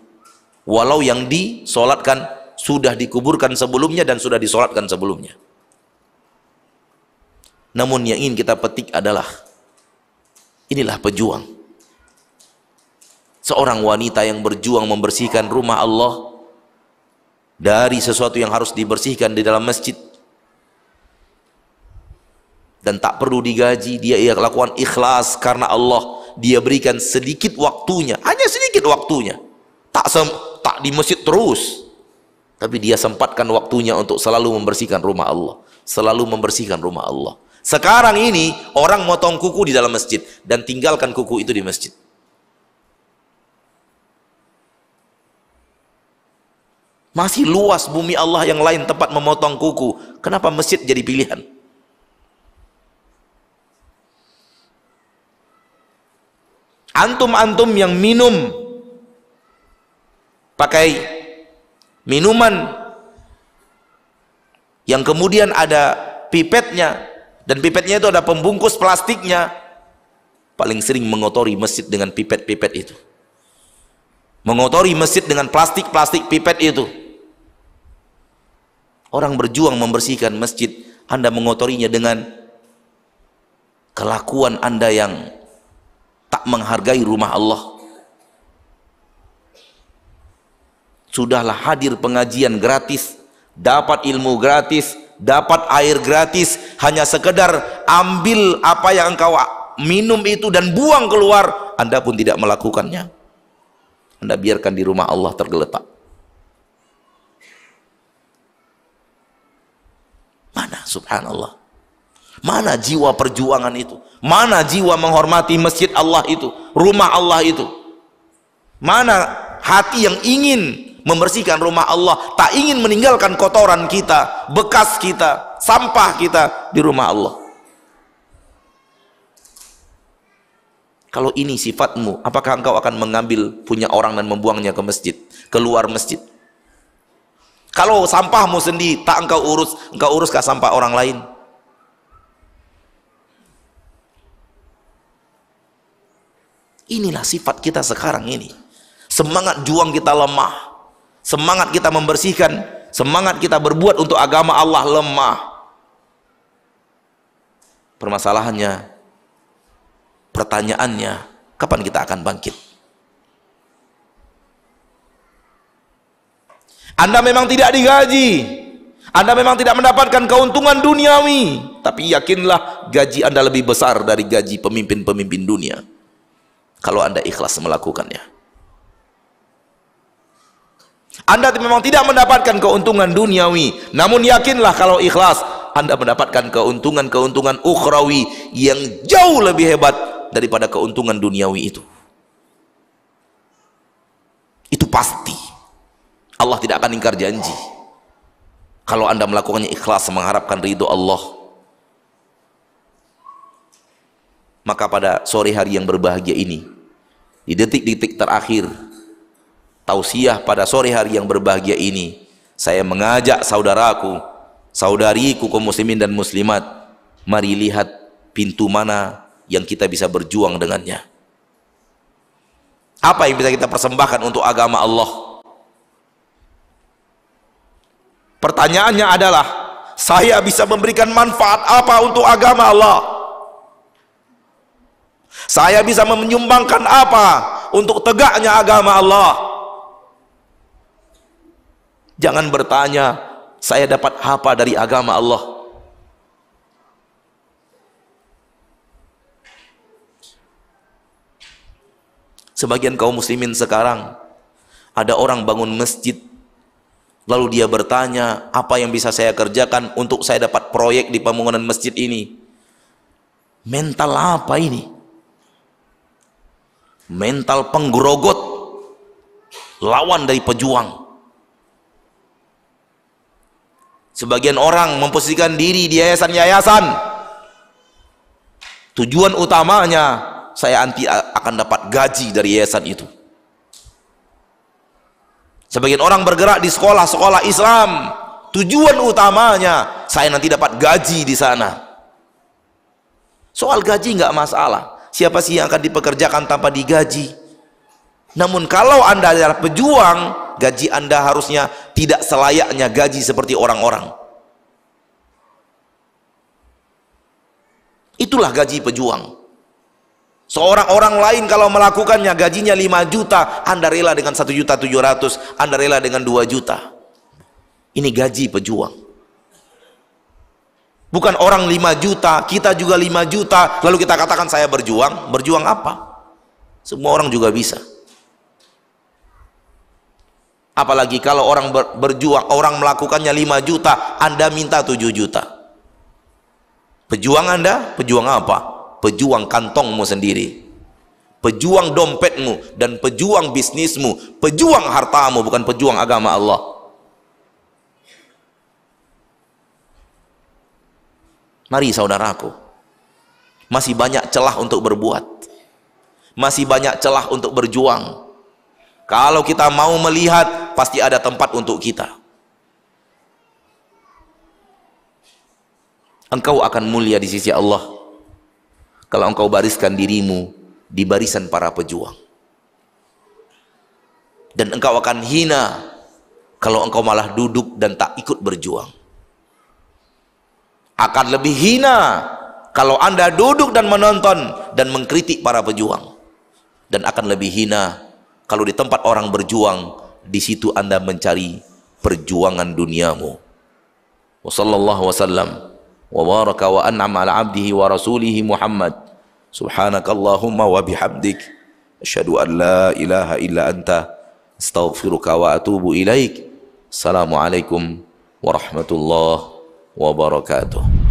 walau yang disolatkan sudah dikuburkan sebelumnya dan sudah disolatkan sebelumnya. Namun yang ingin kita petik adalah, inilah pejuang. Seorang wanita yang berjuang membersihkan rumah Allah dari sesuatu yang harus dibersihkan di dalam masjid, dan tak perlu digaji, dia lakukan ikhlas karena Allah. Dia berikan sedikit waktunya, hanya sedikit waktunya, tak di masjid terus, tapi dia sempatkan waktunya untuk selalu membersihkan rumah Allah, selalu membersihkan rumah Allah. Sekarang ini orang motong kuku di dalam masjid dan tinggalkan kuku itu di masjid. Masih luas bumi Allah yang lain tempat memotong kuku, kenapa masjid jadi pilihan? Antum-antum yang minum pakai minuman yang kemudian ada pipetnya, dan pipetnya itu ada pembungkus plastiknya, paling sering mengotori masjid dengan pipet-pipet itu, mengotori masjid dengan plastik-plastik pipet itu. Orang berjuang membersihkan masjid, Anda mengotorinya dengan kelakuan Anda yang tak menghargai rumah Allah. Sudahlah hadir pengajian gratis, dapat ilmu gratis, dapat air gratis, hanya sekedar ambil apa yang engkau minum itu dan buang keluar, Anda pun tidak melakukannya. Anda biarkan di rumah Allah tergeletak. Mana, subhanallah, mana jiwa perjuangan itu? Mana jiwa menghormati masjid Allah itu, rumah Allah itu? Mana hati yang ingin membersihkan rumah Allah, tak ingin meninggalkan kotoran kita, bekas kita, sampah kita di rumah Allah? Kalau ini sifatmu, apakah engkau akan mengambil punya orang dan membuangnya ke masjid, keluar masjid? Kalau sampahmu sendiri tak engkau uruskah sampah orang lain? Inilah sifat kita sekarang ini. Semangat juang kita lemah, semangat kita membersihkan, semangat kita berbuat untuk agama Allah lemah. Permasalahannya, pertanyaannya, kapan kita akan bangkit? Anda memang tidak digaji, Anda memang tidak mendapatkan keuntungan duniawi, tapi yakinlah gaji Anda lebih besar dari gaji pemimpin-pemimpin dunia kalau Anda ikhlas melakukannya. Anda memang tidak mendapatkan keuntungan duniawi, namun yakinlah kalau ikhlas Anda mendapatkan keuntungan-keuntungan ukhrawi yang jauh lebih hebat daripada keuntungan duniawi itu. Itu pasti. Allah tidak akan ingkar janji kalau Anda melakukannya ikhlas mengharapkan ridho Allah. Maka pada sore hari yang berbahagia ini, di detik-detik terakhir tausiah pada sore hari yang berbahagia ini, saya mengajak saudaraku, saudariku kaum muslimin dan muslimat, mari lihat pintu mana yang kita bisa berjuang dengannya. Apa yang bisa kita persembahkan untuk agama Allah? Pertanyaannya adalah, saya bisa memberikan manfaat apa untuk agama Allah? Saya bisa menyumbangkan apa untuk tegaknya agama Allah? Jangan bertanya, saya dapat apa dari agama Allah? Sebagian kaum muslimin sekarang, ada orang bangun masjid, lalu dia bertanya, apa yang bisa saya kerjakan untuk saya dapat proyek di pembangunan masjid ini? Mental apa ini? Mental penggerogot, lawan dari pejuang. Sebagian orang memposisikan diri di yayasan-yayasan, tujuan utamanya, saya nanti akan dapat gaji dari yayasan itu. Sebagian orang bergerak di sekolah-sekolah Islam, tujuan utamanya, saya nanti dapat gaji di sana. Soal gaji nggak masalah, siapa sih yang akan dipekerjakan tanpa digaji? Namun kalau Anda adalah pejuang, gaji Anda harusnya tidak selayaknya gaji seperti orang-orang. Itulah gaji pejuang. Seorang orang lain kalau melakukannya gajinya 5 juta, Anda rela dengan 1.700.000, Anda rela dengan 2 juta. Ini gaji pejuang. Bukan orang 5 juta, kita juga 5 juta, lalu kita katakan saya berjuang. Berjuang apa? Semua orang juga bisa. Apalagi kalau orang berjuang, orang melakukannya 5 juta, Anda minta 7 juta. Pejuang Anda, pejuang apa? Pejuang kantongmu sendiri, pejuang dompetmu, dan pejuang bisnismu, pejuang hartamu, bukan pejuang agama Allah. Mari saudaraku, masih banyak celah untuk berbuat, masih banyak celah untuk berjuang. Kalau kita mau melihat pasti ada tempat untuk kita. Engkau akan mulia di sisi Allah kalau engkau bariskan dirimu di barisan para pejuang. Dan engkau akan hina kalau engkau malah duduk dan tak ikut berjuang. Akan lebih hina kalau Anda duduk dan menonton dan mengkritik para pejuang. Dan akan lebih hina kalau di tempat orang berjuang, di situ Anda mencari perjuangan duniamu. Wa sallallahu wasallam wa baraka wa an'ama ala abdihi wa rasulihi Muhammad. Subhanakallahumma wa bihamdik, asyhadu an la ilaha illa anta, astaghfiruka wa atubu ilaik. Assalamualaikum warahmatullahi wabarakatuh.